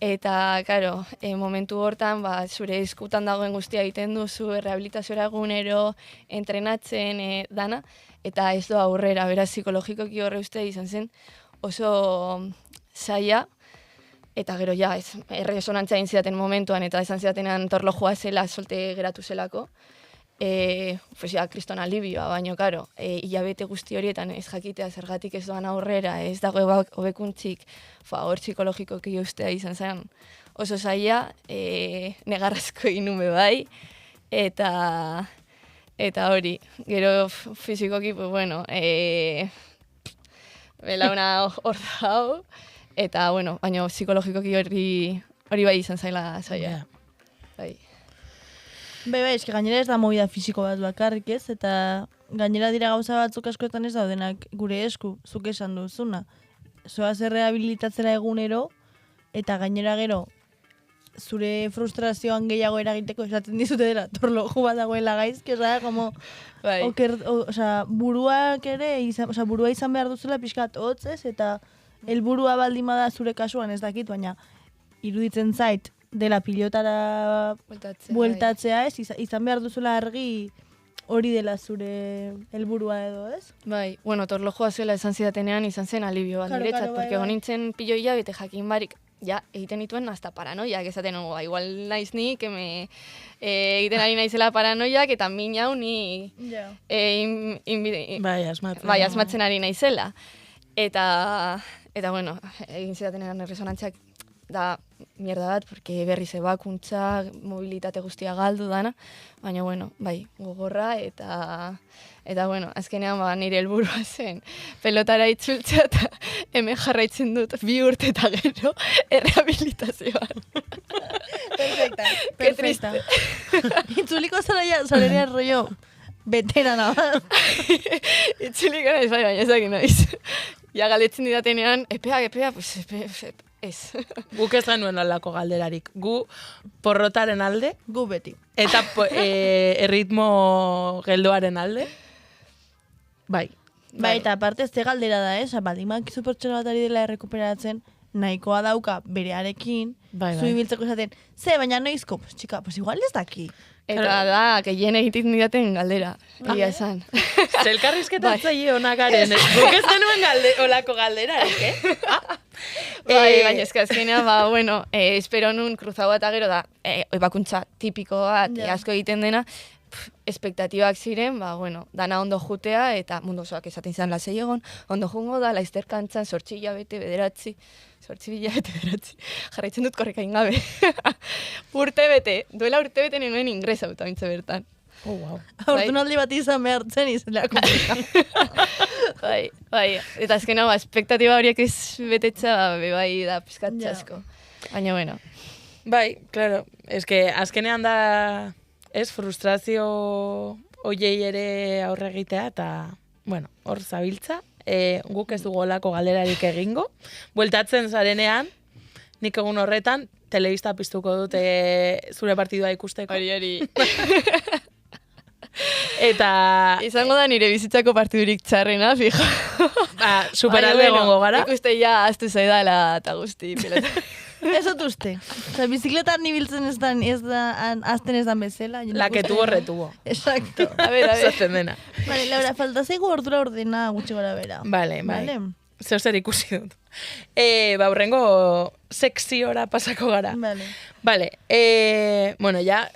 eta, karo, momentu hortan, zure eskutan dagoen guztia egiten duzu, rehabilitaziora egunero, entrenatzen, dana, eta ez doa aurrera, beraz, psikologikoki horre uste izan zen, oso zaila, eta gero ja, erresonantzia egin zidaten momentuan, eta izan zidatenean torlojua zela, solte geratu zelako, pues ja, kriston alibioa, baino, karo, hilabete guzti horietan ez jakitea zergatik ez doan aurrera, ez dago hobekuntzik, hor psikologikoki ustea izan zen oso zaila, negarrazko inume bai, eta hori, gero fizikoki, pues bueno, belauna hor dau, eta, bueno, baina psikologikoki hori bai izan zaila zaila. Bai. Bai, eski gainera ez da movida fisiko bat bakarrik ez, eta gainera dira gauza batzuk askotan ez daudenak gure esku, zuk esan duzuna. Zoaz errehabilitatzera egunero, eta gainera gero, zure frustrazioan gehiago eragiteko esaten dizute dela, torloju bat dagoela gaizki, como, bai. buruak ere, burua izan behar duzula pixkat hotzez, eta helburua baldin bada zure kasuan ez dakit, baina iruditzen zait, dela pilotara bueltatzea ez, izan behar duzula argi hori dela zure helburua edo ez? Bai, bueno, torlojua zela esan zidatenean izan zen alibio bat niretzat, porque gonintzen piloia bete jakin barik, ja, egiten dituen hasta paranoiak, esaten nugu, igual naiz nik, egiten ari naizela paranoiak, eta min hau ni asmatzen ari naizela. Eta bueno, egin zidatenean erresonantziak da mierda bat, porque berriz ebakuntza, mobilitate guztia galdu dana, baina, bueno, bai, gogorra, eta bueno, azkenean nire helburua zen pelotara itzultzea, eta hemen jarraitzen dut 2 urte eta gero errehabilitazioan. Perfecta. Itzuliko zararia rollo veterana bat. Itzuliko naiz, baina ezak naiz. Ja galetzen didatenean, epea, pues ez. Guk ez genuen alako galderarik. Gu porrotaren alde. Gu beti. Eta erritmo geldoaren alde. Bai. Bai, eta aparte ez galdera da, baldimak izu pertsona bat ari dela errekuperatzen, nahikoa dauka berearekin, zu ibiltzeko esaten, baina noizko, pues txika, pues igual ez daki. Eta da, gehien egiten didaten galdera, egia esan. Zelkarrizketatzaile honakaren, guk ez denuen olako galdera, Bai, baina azkenean, bueno, espero nun Kruzagoa eta gero da, ebakuntza tipiko bat, asko egiten dena, espektatibak ziren, bueno, dana ondo jutea, eta mundu osoak esaten izan lasei egon, ondo jungo da, laizter kantzan, 8 hilabete bederatzi, jarraitzen dut korrekain gabe. Duela urte bete nenuen ingresa autamintze bertan. Oh, wow. Hortunaldi bat izan behartzen izanako. Bai, eta azkena, espektatiba horiek ez betetza, bai da pizkat txasko. Baina, bueno. Bai, claro, azkenean da, frustrazio hoiei ere aurre egitea, eta, bueno, hor zabiltza. Guk ez dugu olako galderarik egingo. Bueltatzen zarenean, nik egun horretan, telebista piztuko dute zure partidua ikusteko. Hori. Eta Izango da nire bizitzako partidurik txarrena, fijo. superalde egongo gara. Ikuste ja, aztu zaidala eta guzti pilota. Ez dut uste. Osa, bizikletan ibiltzen azten ez dan bezala. La que tuvo retuvo. Exacto. A ver. Zaten dena. Vale, Laura, falta zaigu ordura ordena gutxi gora bera. Vale. Zer ikusi dut. Urrengo sekziora pasako gara. Vale. Bueno, ja,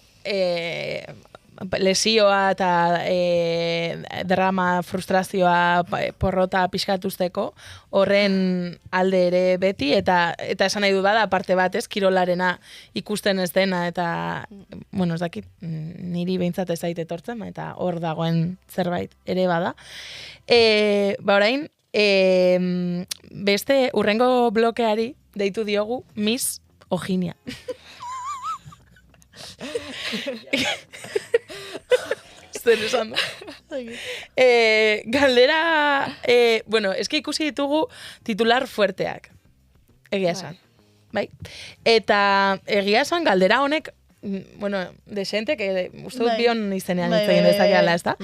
lesioa eta drama, frustrazioa, porrota pixkatuzteko, horren alde ere beti, eta esan nahi du bada, parte bat ez, kirolarena ikusten ez dena, eta, bueno, ez dakit, niri behintzat ez zait etortzen, eta hor dagoen zerbait ere bada. Orain, beste urrengo blokeari deitu diogu Miss Oginia. Zer esan da. Galdera, bueno, eske ikusi ditugu titular fuerteak. Egia esan. Bai. Eta egia esan galdera honek, bueno, desente, que uste dut bion izenean itzegin dezakeala, ez da?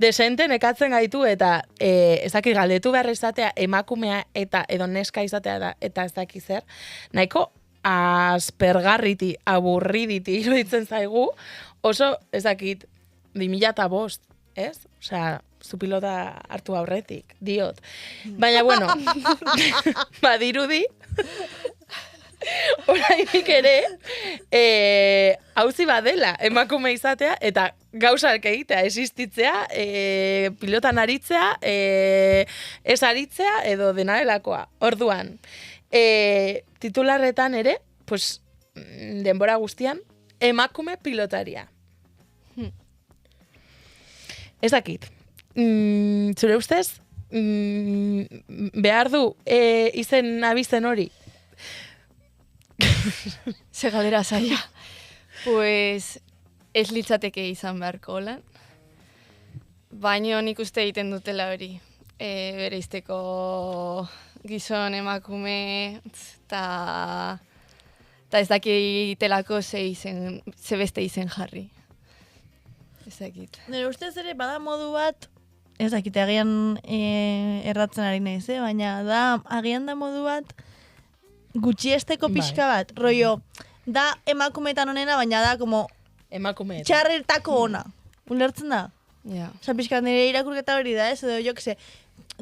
Desente nekatzen gaitu eta ezakit galdetu behar izatea emakumea eta edo neska izatea eta ez daki zer, nahiko aspergarriti, aburriditi iruditzen zaigu, oso ezakit 2005, ez? Osea, zu pilota hartu aurretik, diot. Baina, bueno, badirudi, orainik ere, hauzi badela emakume izatea, eta gauzak egitea, existitzea, pilotan aritzea, ez aritzea, edo denarelakoa. Orduan, titularretan ere, pues, denbora guztian, emakume pilotaria. Ez dakit. Zure ustez, behar du izen abizen hori? Ze galdera zaila. Pues, ez litzateke izan beharko lan. Baina nik uste egiten dutela hori. Bereizteko gizon emakume, eta ez dakitelako ze beste izen jarri. Ez dakit. Nire ustez ere bada modu bat, ez dakit agian erratzen ari naiz, baina agian da modu bat gutxiesteko pixka bat, rollo, da emakumeetan onena, baina da como emakumeetan txarretako ona. Ulertzen da? Ja. Osa, pixka nire irakurketa hori da, edo jo, kese,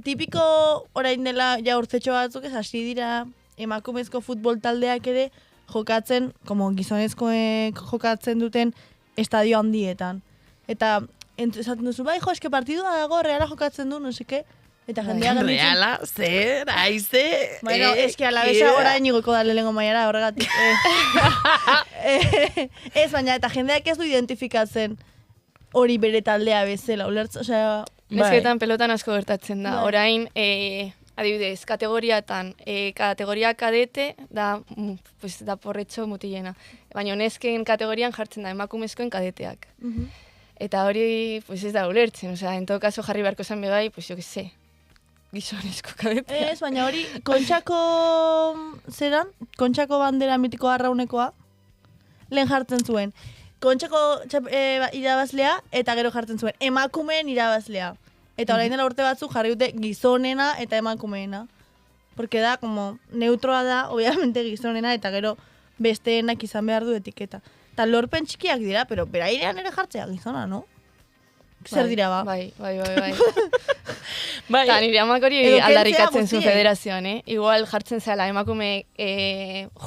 tipiko orain dela ja urtetxo batzuk ez hasi dira emakumezko futbol taldeak ere jokatzen, como gizonezkoek jokatzen duten estadio handietan. Eta esaten duzu, bai, eske partidua dago, Reala jokatzen du, no seke, eta jendea ganditzen. Reala, zer, aize. Bueno, eske alabesa orain igoko da lehengo maiara horregatik. Ez, baina, eta jendeak ez du identifikatzen hori bere taldea bezala, ulertz, osea... Nesketan pelotan asko gertatzen da. Orain, adibidez, kategoria kadete da porretxo mutilena. Baina nesken kategorian jartzen da emakumezkoen kadeteak. Eta hori, pues ez da ulertzen. Osea, en todo caso jarri beharko zen bebai, pues jo que sé, gizonezko kadeteak. Ez, baina hori, Kontxako bandera mitiko arraunekoa, lehen jartzen zuen. Kontxako irabazlea, eta gero jartzen zuen emakumeen irabazlea. Eta orain dela urte batzuk jarri dute gizonena eta emakumeena. Porque da, como, neutroa da, obviamente gizonena, eta gero besteenak izan behar du etiketa. Eta lorpen txikiak dira, pero berairean ere jartzea gizona, no? Zer dira ba? Bai. Bai. Eta nire amak hori aldarrikatzen zuen federazioan, Igual jartzen zela emakume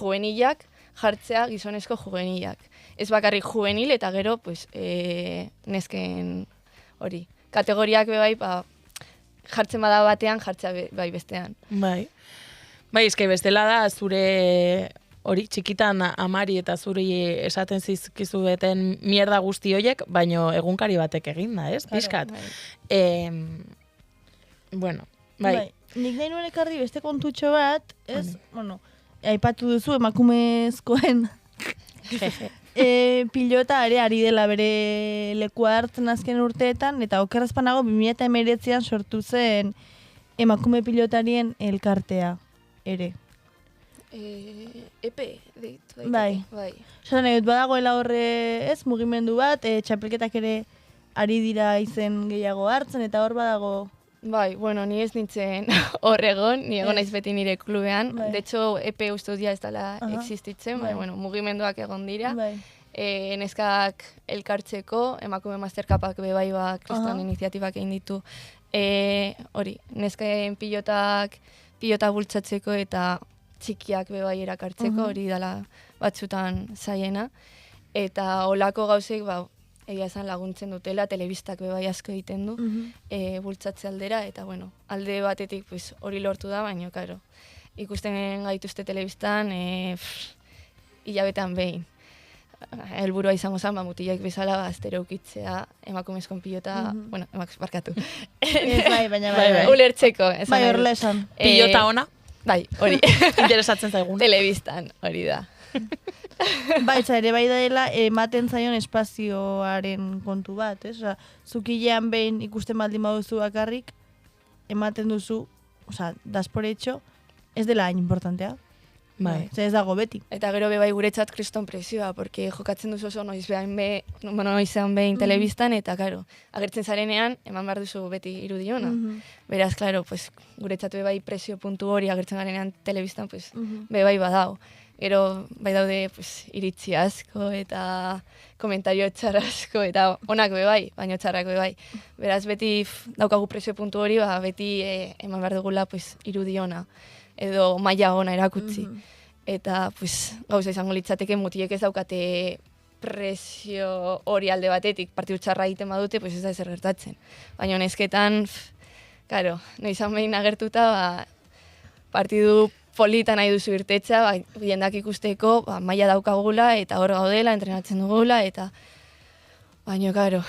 juvenilak, jartzea gizonezko juvenilak. Ez bakarrik juvenil eta gero, pues, nesken hori. Kategoriak bai, jartzen bada batean, jartzea bai bestean. Bai, eske bestela da zure hori txikitan amari eta zuri esaten zizkizueten mierda guzti hoiek, baino egunkari batek egin da, ez? Piskat. Bueno, bai. Nik nahi nuen ekarri beste kontutxo bat, ez? Bueno, aipatu duzu emakumezkoen pilota ere ari dela bere lekua hartzen azken urteetan, eta okerrazpanago 2019an sortu zen emakume pilotarien elkartea ere. Epe, deitu. Bai. Osa, nahi dut badagoela horre, ez, mugimendu bat, txapelketak ere ari dira izen gehiago hartzen, eta hor badago... Bai, bueno, ni ez nintzen hor egon, ni egon naiz beti nire klubean. Bai. De hecho, EP uste dia ez dela Aha. existitzen, Bai. baina, bueno, mugimenduak egon dira. Bai. Neskak elkartzeko, emakume masterkapak bebai kriston Aha. iniziatibak egin ditu. Hori, neskaen pilota bultzatzeko eta txikiak bebai erakartzeko, hori dela batzutan zaiena. Eta olako gauzek, egia esan laguntzen dutela, telebistak bebai asko egiten du, bultzatze aldera, eta bueno, alde batetik pues, hori lortu da, baina, karo, ikusten gaituzte telebistan, hilabetean behin. Helburua izango zen, mutilak bezala, astero ukitzea, emakumezkoen pilota, bueno, barkatu. Bai, baina bai. Ulertzeko. Bai, horrela esan. Pilota ona, Bai, hori. interesatzen zaigun. Telebistan, hori da. Baitza ere bai dela ematen zaion espazioaren kontu bat, ez? Osa, zukilean behin ikusten baldin baduzu bakarrik, ematen duzu, osa, das por hecho, ez dela hain importantea. Bai. Zer ez dago beti. Eta gero bebai guretzat kriston presioa, porque jokatzen duzu oso noizean behin telebistan, eta karo, agertzen zarenean, eman behar duzu beti irudiona. Beraz, klaro, pues, guretzat bebai presio puntu hori agertzen garenean telebistan, pues, bebai badao. Gero, bai daude, pues, iritzi asko, eta komentario txar asko, eta onak bebai, baino txarrak bebai. Beraz, beti daukagu presio puntu hori, beti eman behar dugula, pues, irudiona, edo maila ona erakutsi. Eta, pues, gauza izango litzateke mutilek ez daukate presio hori alde batetik, partidu txarra egiten badute, pues ez da ezer gertatzen. Baina nesketan, karo, noizan behin agertuta, partidu polita nahi duzu irtetza, jendak ikusteko, maila daukagula, eta hor gaudela, entrenatzen dugula, eta... Baina, karo...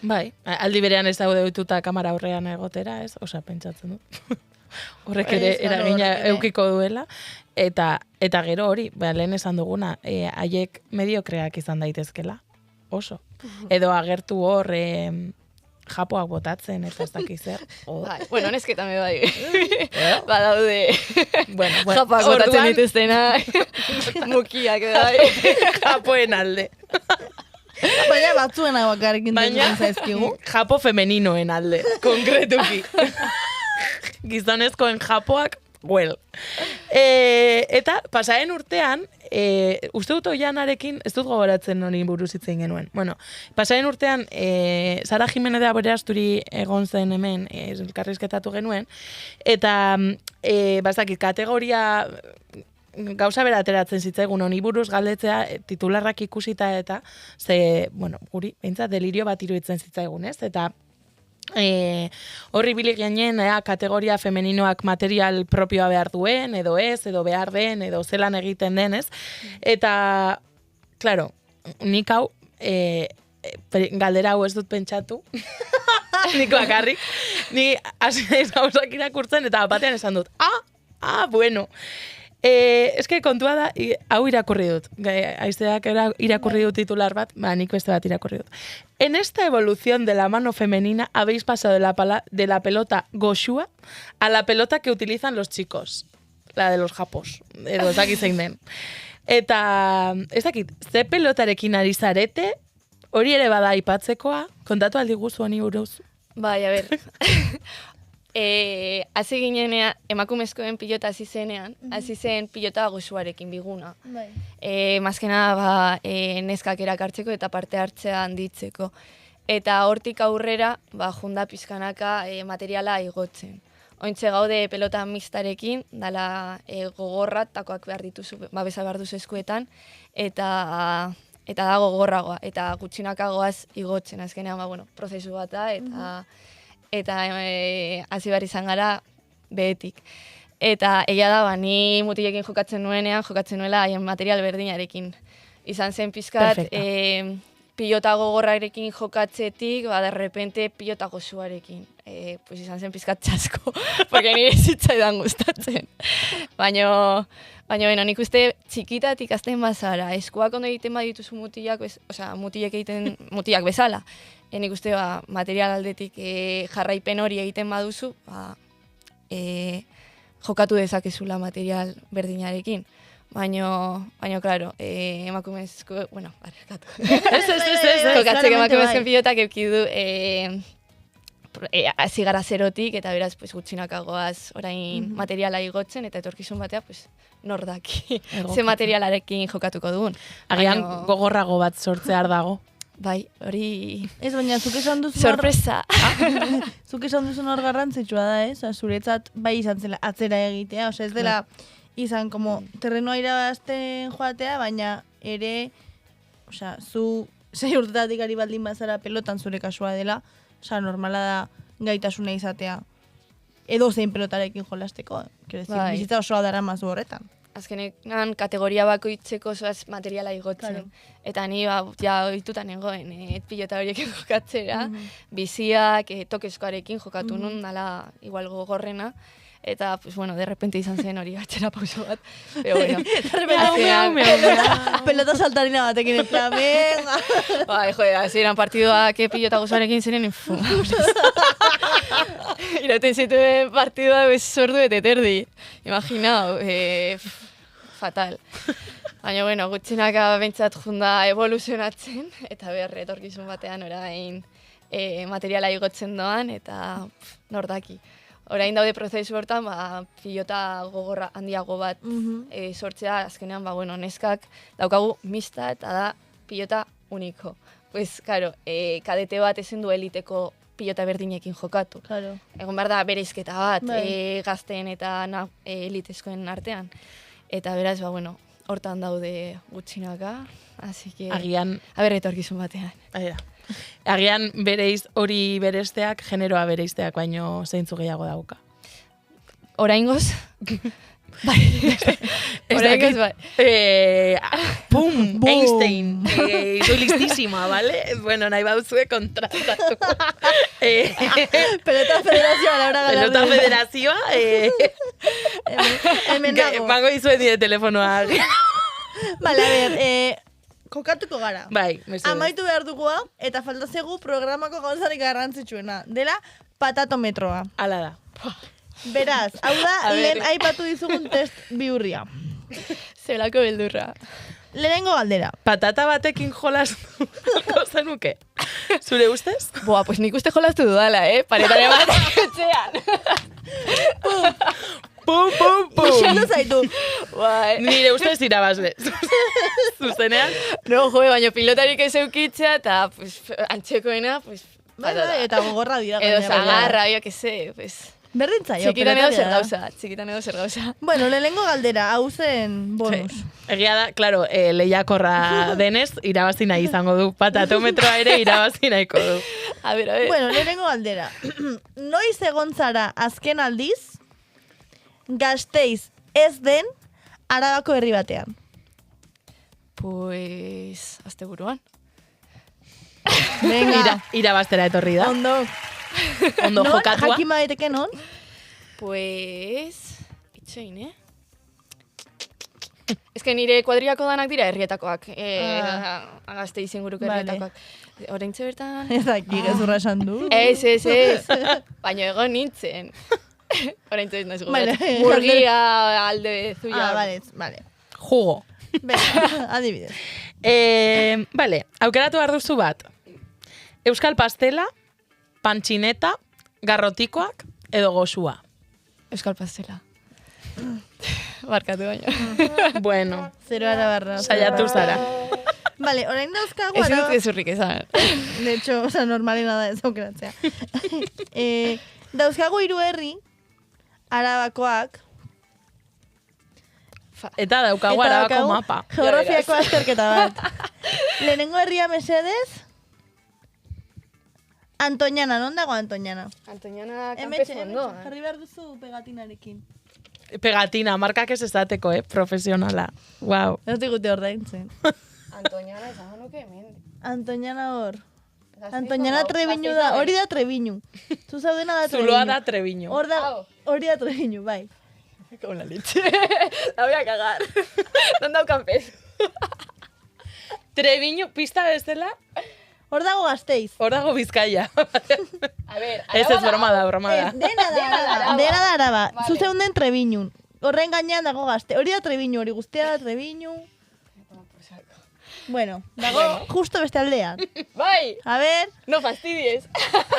Bai, aldi berean ez daude ohituta kamera aurrean egotera, ez? Osea, pentsatzen du. Horrek ere eragina eukiko duela. Eta gero hori, lehen esan duguna, haiek mediokreak izan daitezkela. Oso. Edo agertu hor japoak botatzen, eta ez dakiz zer. Bai, bueno, nesketan me bai. Badaude japoak orduan- botatzen dituztena, mukiak bai. Japoen alde. Baina batzuena bakarrik Baina interesan zaizkigu. japo femeninoen alde, konkretuki. Gizonezkoen japoak, well. Eta pasaren urtean, uste dut oianarekin, ez dut gogoratzen hori buruz hitz egin genuen. Bueno, pasaren urtean, Sara Jimenez de Aberasturi egon zen hemen, elkarrizketatu genuen, eta bazakit, kategoria gauza bera ateratzen zitzaigun honi buruz galdetzea titularrak ikusita eta bueno, guri, behintzat delirio bat iruditzen zitzaigun, ez? Eta horri bilik ginen, kategoria femeninoak material propioa behar duen, edo ez, edo behar den, edo zelan egiten den, ez? Eta, claro, nik hau, galdera hau ez dut pentsatu, nik bakarrik, ni hasi naiz gauzak irakurtzen, eta batean esan dut, bueno, eske kontua da, hau irakurri dut. Aizeak irakurri dut titular bat, nik beste bat irakurri dut. En esta evolución de la mano femenina habéis pasado de la pelota goxua a la pelota que utilizan los chicos. La de los japos. Edo ez dakit zein den. Eta, ez dakit, ze pelotarekin ari zarete, hori ere bada aipatzekoa, kontatu aldi guzu honi buruz. Bai, a ber. Hasi ginenean, emakumezkoen pilota hasi zenean, hasi zen pilota goxuarekin biguna. Mazkena neskak erakartzeko eta parte hartzea handitzeko. Eta hortik aurrera, junda pizkanaka materiala igotzen. Ointxe gaude pelota mistarekin, dala gogorra, takoak behar dituzu, babesa behar duzu eskuetan, eta da gogorragoa, eta gutxinakagoaz igotzen, azkenean, prozesu bat da, eta hasi behar izan gara behetik. Eta egia da, ni mutilekin jokatzen nuela haien material berdinarekin. Izan zen pizkat, pilota gogorrarekin jokatzetik, de repente pilota gozuarekin. Pues izan zen pizkat txasko, porque nire zitzaidan gustatzen. Baina, nik uste txikitatik azten bazara, eskuak ondo egiten badituzu mutilak bezala. Nik uste material aldetik jarraipen hori egiten baduzu, jokatu dezakezula material berdinarekin. Baino, claro, emakumezko, bueno, barkatu. Ez. Kokatzek emakumezkoen pilotak eukidu hasi gara zerotik, eta beraz, pues, gutxinakagoaz orain materiala igotzen, eta etorkizun batea, pues, nor daki ze materialarekin jokatuko dugun. Agian gogorrago bat sortzear dago. Bai, hori... Ez, baina zuk esan duzu... Sorpresa! Zuk esan duzun hor garrantzitsua da, ez? Zuretzat bai izan zela atzera egitea, ez dela izan como terrenoa irabazten joatea, baina ere, zu 6 urtetatik ari baldin bazara pelotan zure kasua dela, normala da gaitasuna izatea edo zein pelotarekin jolasteko. Bai. Bizitza osoa dara mazu horretan. Azkenean kategoria bakoitzeko zoaz materiala igotzen. Claro. Eta ni ohituta nengoen pilota horiekin jokatzera, biziak, tokezkoarekin jokatu nun, dala igual gogorrena. Eta, pues bueno, de repente izan zen hori atxera pauso bat. Pero bueno. Pelota saltarina batekin ez da, venga. Bai, hasieran partiduak pilota gozoarekin ziren, iraten zituen partidua sordu eta terdi. Imaginau, fatal. Baina, bueno, gutxinaka bentsat junda evoluzionatzen, eta behar etorkizun batean orain materiala igotzen doan, eta nordaki. Orain daude prozesu hortan, pilota gogorra handiago bat sortzea, azkenean, neskak daukagu mixta eta da pilota uniko. Pues, claro, kadete bat ezin du eliteko pilota berdinekin jokatu. Claro. Egon behar da bereizketa bat, gazteen eta elitezkoen artean. Eta beraz, hortan daude gutxinaka, así que... Agian... Aber, etorkizun batean. Agian bereiz hori beresteak, generoa bereizteak baino zeintzu gehiago dauka. Oraingoz? Bai. Oraingoz, bai. Pum, Einstein. Soy listísima, ¿vale? Bueno, nahi bauzue kontratatu. Pelota federazioa, Laura Galardi. Pelota federazioa. Hemen dago. Mango izue nire telefonoa. Vale, a ver, kokatuko gara. Bai, mesedez. Amaitu behar dugua, eta falta zegu programako gauzarik garrantzitsuena. Dela, patatometroa. Hala da. Beraz, hau da, lehen aipatu dizugun test bihurria. Zelako beldurra. Lehenengo galdera. Patata batekin jolastu zenuke. Zure ustez? Boa, pues nik uste jolastu dudala, paretare bat etxean. Pum, pum, pum. Isildu zaitu. Nire ustez irabazle. Zuzenean? No, baina pilotarik ez eukitzea, eta antxekoena, patata. Eta gogorra dira. Edo zagarra, jo que se, berdin zaio. Txikitan edo zer gauza. Bueno, lehenengo galdera, hau zen bonus. Egia da, claro, lehiakorra denez, irabazi nahi izango du. Patatometroa ere irabazi nahiko du. A ver. Bueno, lehenengo galdera. Noiz egon zara azken aldiz, Gasteiz ez den Arabako herri batean? Pues, asteburuan. Venga. Irabaztera etorri da. Ondo jokatua. Jakin baiteke non? Pues... itxoin, Ez que nire kuadriako danak dira herrietakoak. Gasteiz inguruko herrietakoak. Oraintxe bertan... Ez daki, gezurra esan du. Ez. Baina egon nintzen. Oraintxe ez nahiz gogatzen. Burgia alde zuia. Vale. Jugo. Venga, adibidez. Vale, aukeratu behar duzu bat. Euskal pastela, pantxineta, garrotikoak edo gozua. Euskal pastela. Barkatu baina. Bueno. Zero arabarra. Saiatu zara. Vale, orain dauzkagu ara... Ez dut gezurrik esan. De hecho, normalena da ez aukeratzea. Dauzkagu 3 herri, Arabakoak. Eta daukagu Arabako mapa. Geografiako azterketa bat. Lehenengo herria mesedez, Antoñana, non dago Antoñana? Antoñana kanpez ondo. Jarri behar duzu pegatinarekin. Pegatina, markak ez esateko, profesionala. Wow. Ez digute ordaintzen. Antoñana izango nuke hemen. Antoñana hor. Antoñana Treviñu da, hori da Treviñu. Zu zaudena da Treviñu. Zuloa da Treviñu. Hori da Treviñu, bai. Como la leche. La voy a cagar. Non daukan pez. Treviño, pista bezala? Hor dago Gasteiz. Hor dago Bizkaia. A ver, ez broma da. Dena da Araba. Zu zeunden Treviñun. horren gainean dago gazte. Hori da Trebiñu, hori guztia da Trebiñu. Bueno, dago justo beste aldean. Bai! A ver... No fastidies.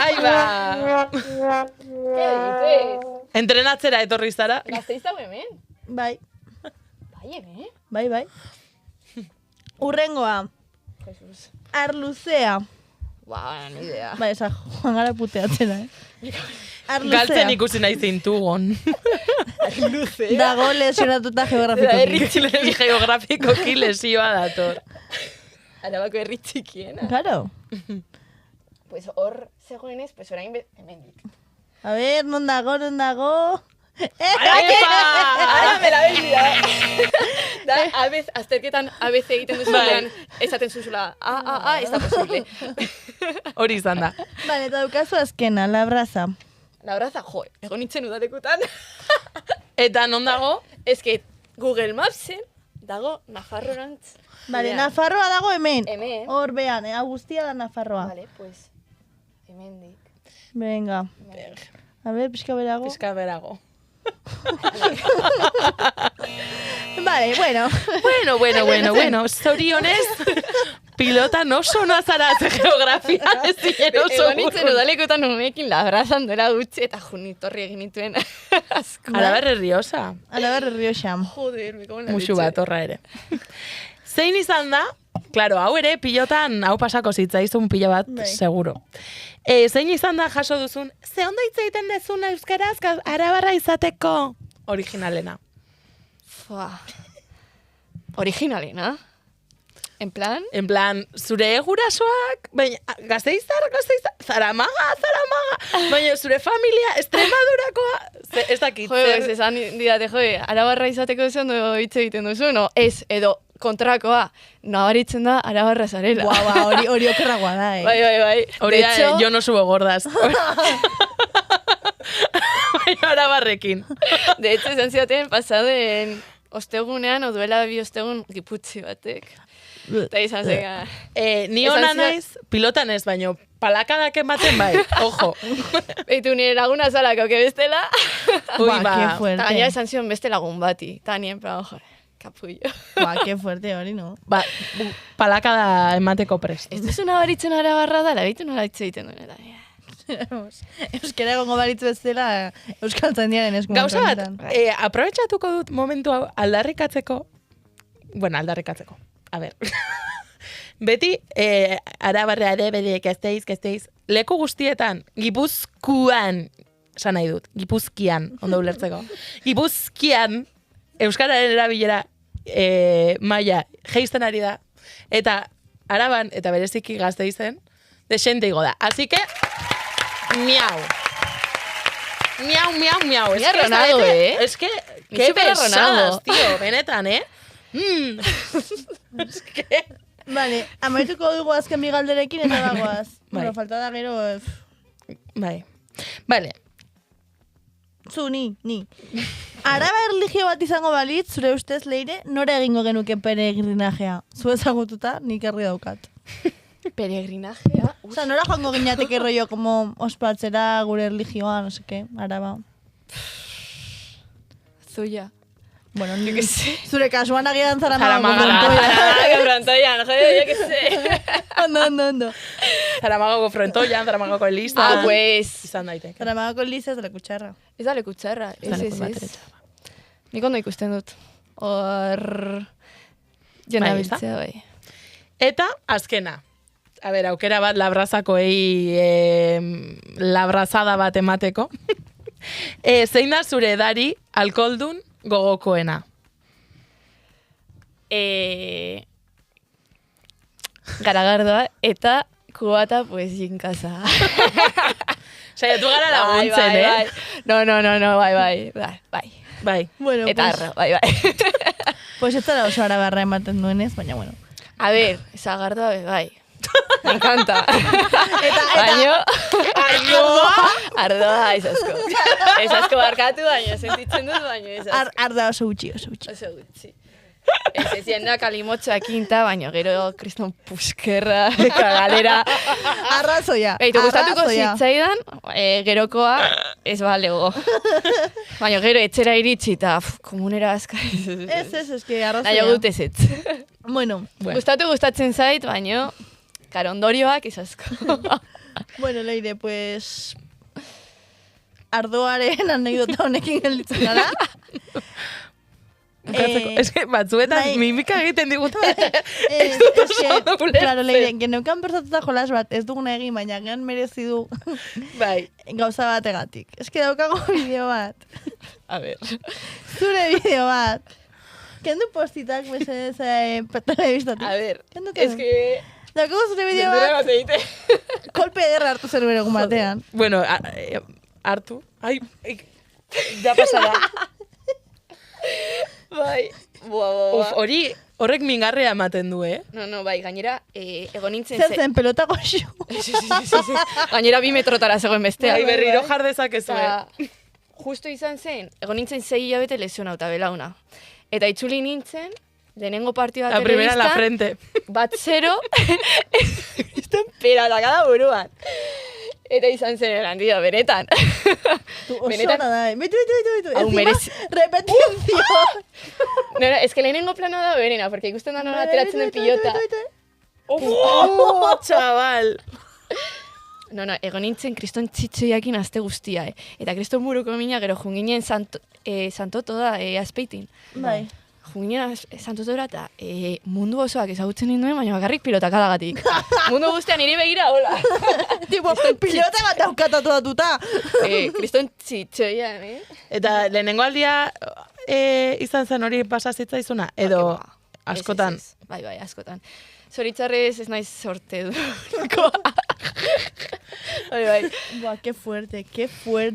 Ahí va. ¿Qué dices? Entrenatzera etorri zara. Gazteiz dago hemen? Bai, Bai, hemen? bai. Urrengoa, Jesus. Arluzea. Ni idea. Bai, esa, joan gara puteatzena, Arluzea. Galtzen ikusi nahi zintugon. Dago lesionatuta geografikoki. Geografikoki lesioa dator. Arabako herri txikiena. Claro. Pues hor zegoenez, pues orain hemendik. A ver, non dago? Ara, me la bendia. Da, azterketan ABC egiten duzulean, esaten zuzula, ez da posible. Hori izan da. Vale, eta daukazu azkena, labraza. Labraza, jo, egon nintzen udalekutan. Eta non dago? Ez que Google Mapsen dago Nafarrorantz. Vale, Nafarroa dago hemen. Hemen. Hor behan, hau guztia da Nafarroa. Vale, pues, hemendik. Venga. A ver, pixka berago. Pizka berago. Vale, bueno. Bueno. Zorionez, pilota no sona zara geografia ez ziren oso Egon nintzen udalekutan honekin labrazan duela gutxi eta junitorri egin nituen asko. Arabarre Riosa. Alabarre Rioxa. Joder, me como la Musu leche. bat horra ere. Zein izan da, claro, hau ere pilotan hau pasako zitzaizun pila bat, Bai. seguro. Zein izan da jaso duzun, ze ondo hitz egiten dezun euskaraz arabarra izateko originalena. Fua. Originalena? En plan? En plan, zure gurasoak, baina, gazteizar, zaramaga, baina zure familia, Extremadurakoa, ez dakit. Jo, ez esan didate, jo, arabarra izateko ez ondo hitz egiten duzu, no? Ez, edo kontrakoa, nabaritzen da arabarra zarela. Hori okerragoa da, Bai. Hori da, yo no subo gordas. Baina arabarrekin. De hecho, esan zidaten pasaden ostegunean, oduela bi ostegun giputzi batek. Eta izan zega. Ni ona naiz, pilotan ez, baino, palakadak ematen bai, ojo. Beitu nire laguna zalako, que bestela. Ui, Buah, qué fuerte. Eta gaina esan zion beste lagun bati. Eta nien, pero, jo, kapullo. Qué fuerte hori, no? Palakada emateko prest. Ez duzu nabaritzen arabarra da, beitu nola hitz egiten duen. Eta, Euskara egongo balitz bezala Euskal Zaindiaren esku. Gauza bat, aprobetxatuko dut momentu hau aldarrikatzeko, a ber, beti arabarra ere bedek gazteiz, leku guztietan, Gipuzkoan, esan nahi dut, Gipuzkian, ondo ulertzeko, Gipuzkian, Euskararen erabilera maila geisten ari da, eta Araban, eta bereziki Gasteizen, desente igo da. Así que, miau. Miau. Mira Ronaldo, Es que, Ni qué super pesadas, Ronaldo. tío, benetan, Es que... Vale, amaituko dugu azken bi galderekin eta bagoaz. Bai. Bueno, falta da gero... Bai. Vale. Zu, ni. Araba erlijio bat izango balitz, zure ustez, Leire, nora egingo genuke peregrinajea? Zu ezagututa, nik herri daukat. peregrinajea. Osa, nora joango gineateke rollo, como ospatzera gure erlijioa, no seke, Araba. Zuia. Bueno, Yo que sé. zure kasuan agian Zaramaga. Frontoian, joder, yo que sé. Ondo. Zaramagoko frontoian, Zaramagoko elizan. Pues... Izan daiteke. Zaramagako lizaz de la kutxarra. Ez da leku txarra. Ez da leku Ez. bateretxarra. Nik ondo ikusten dut. Hor... Jena Bai, ezta? biltzea, bai. Eta, azkena. A ber, aukera bat labrazakoei labrazada bat emateko. Zein da zure edari alkoholdun gogokoena? Garagardoa eta kubata pues jinkasa. Saiatu gara laguntzen, bai. No, bai. Bai. Bueno, Eta pues, arro, bai. pues ez zara oso arabarra ematen duenez, baina bueno. A ver, esa gardoa bai. Me encanta. Baino... Ardoa, ez asko. Ez asko barkatu baino, sentitzen dut baino, ez asko. Arda oso gutxi. Oso gutxi. Ez jendea kalimotxoak inta, baina gero kriston puskerra, galera. Arrazoia. Beitu, gustatuko arrazoia. zitzaidan, gerokoa ez balego. Baina gero etxera iritsi eta komunera azka. Ez que arrazoia. Nahiago dut ez. Bueno, Gustatzen zait, baina karo ondorioak izazko. bueno, Leire, pues... Ardoaren anekdota honekin gelditzen gara. Es que batzuetan mimika egiten diguta. Ez que, claro, Leire, geneukan bertatuta jolas bat, ez duguna egin, baina gan merezi du Bai. gauza bategatik. Ez que daukago bideo bat. A ver. Zure bideo bat. Kendu postitak, mesedez, telebistatik. A ver, Kendu. es que... Daukago zure bideo bat, kolpe ederra hartu zer egun batean. Bueno, hartu. Ai, ya pasada. Bai, buah. Horrek mingarrea ematen du, eh? No, bai, gainera, egon nintzen... Zer zen, pelota goxu. Sí. Gainera 2 metrotara zegoen bestea. Bai, berriro jar dezakezu, Justo izan zen, egon nintzen 6 hilabete lesionauta belauna. Eta itzuli nintzen, lehenengo partida La primera en la telebistan, frente. 1-0, izten pera da cada buruan. Eta izan zen erandia, benetan. Benetan da, bitu. Hau merezi... Repetizio. No, es que lehenengo plana da berena, porque ikusten da nola ateratzen den pilota. Oh, chaval. No, egon nintzen kriston txitxoiakin aste guztia, Eta kriston buruko mina gero junginen santoto da, azpeitin. Bai. Junginen santotora eta mundu osoak ezagutzen ninduen, baina bakarrik pilotak adagatik. Mundu guztian niri begira, hola. Tipo, pilota bat daukatatu datuta. Kriston txitxoia, Eta lehenengo aldia izan zen hori pasazitzaizuna? Edo askotan? Ez. Bai, askotan. Zoritzarrez ez naiz sorte dukoa. Bai. Buah, qué fuerte.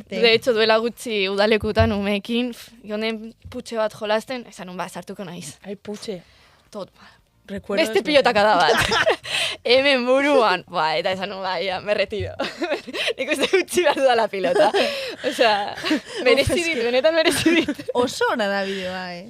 De hecho, duela gutxi udalekutan umeekin, jonen putxe bat jolasten, esan sartuko naiz. Ai, putxe. Tot, Recuerdo beste pilotaka da bat. Hemen buruan. Eta esan ya, me retiro. Nik uste gutxi behar dudala pilota. Osea, benetan merezi dit. Oso hona da bideoa,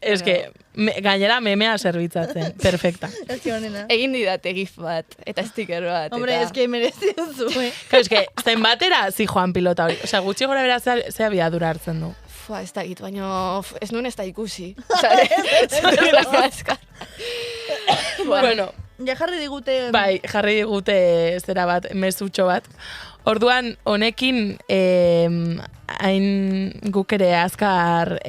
Es que, gainera memea zerbitzatzen. Perfecta. Ez que honena. Egin didate gif bat, eta sticker bat. Hombre, eta... es que merezi duzu, Es que, zenbatera zijoan pilota hori. Osea, gutxi gora bera ze abiadura hartzen du. Ez dakit, baina ez nuen ez da ikusi. Osea, Bueno. Ja jarri digute... Bai, jarri digute zera bat, mezutxo bat. Orduan, honekin, hain guk ere azkar...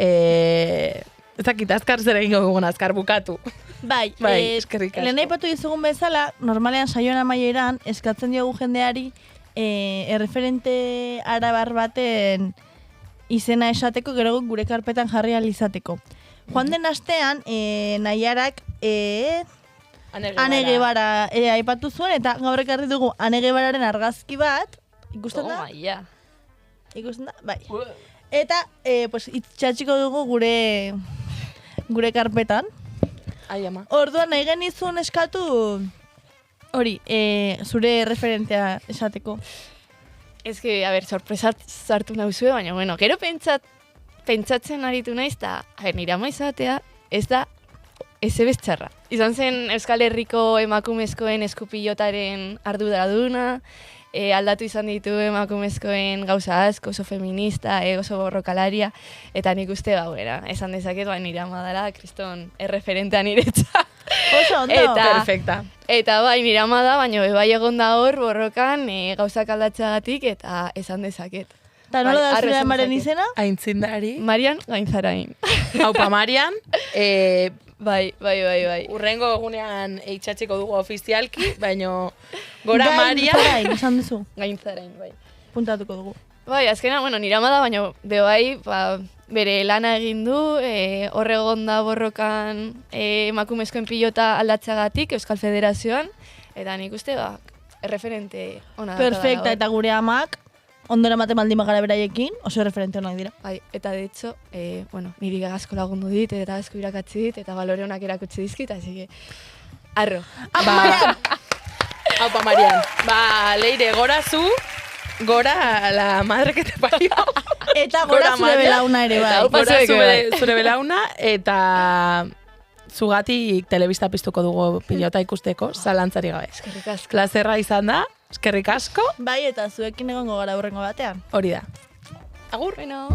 Ez dakit, azkar zer egingo dugun, azkar bukatu. Bai, eskerrik asko. lehen aipatu dizugun bezala, normalean saioan amaieran, eskatzen diogu jendeari erreferente arabar baten izena esateko, gero gure karpetan jarri alizateko. Joan den astean, Naiarak Ane Guevara aipatu zuen, eta gaur ekarri dugu Ane Guevararen argazki bat, ikusten da? Ikusten da? Bai. Eta, pues, itxatxiko dugu gure karpetan. Ai, ama. Orduan nahi genizun eskatu hori, zure referentea esateko. Ez que, a ber, sorpresat sartu nauzue, baina, bueno, gero pentsatzen aritu naiz, eta, nire ama izatea, ez da, ez ebestxarra. Izan zen Euskal Herriko emakumezkoen eskupilotaren arduraduna, aldatu izan ditu emakumezkoen gauza asko, oso feminista, oso borrokalaria, eta nik uste esan dezaket, nire ama dela, kriston erreferentea niretzat. Oso ondo. Perfecta. Eta bai, nire ama da, baina bai egon da hor borrokan gauzak aldatxagatik, eta esan dezaket. Eta nola da zure amaren izena? Aintzindari. Marian Gainzarain. Haupa Marian. Bai. Urrengo egunean eitxatxiko dugu ofizialki, baino gora Marian. Gainzarain, esan duzu. Gainzarain, bai. Puntatuko dugu. Bai, azkena, nire ama da, baina bai, bere lana egin du, horregon da borrokan emakumezkoen pilota aldatzagatik Euskal Federazioan, eta nik uste, erreferente ona. Perfecta, eta gure amak, ondora mate maldin bagara beraiekin, oso referente honak dira. Bai, eta de hecho, niri gagazko lagundu dit, eta gagazko irakatzi dit, eta balore honak erakutsi dizkit, así que, arro. Aupa Marian. Leire, gora zu, gora la madre que te parió. Eta gora zure belauna ere, bai. Gora zure belauna, eta zugatik telebista piztuko dugu pilota ikusteko, zalantzari gabe. Eskerrik asko. Plazerra izan da, eskerrik asko, Bai, eta zuekin egongo gara hurrengo batean. hori da. Agur! Bueno.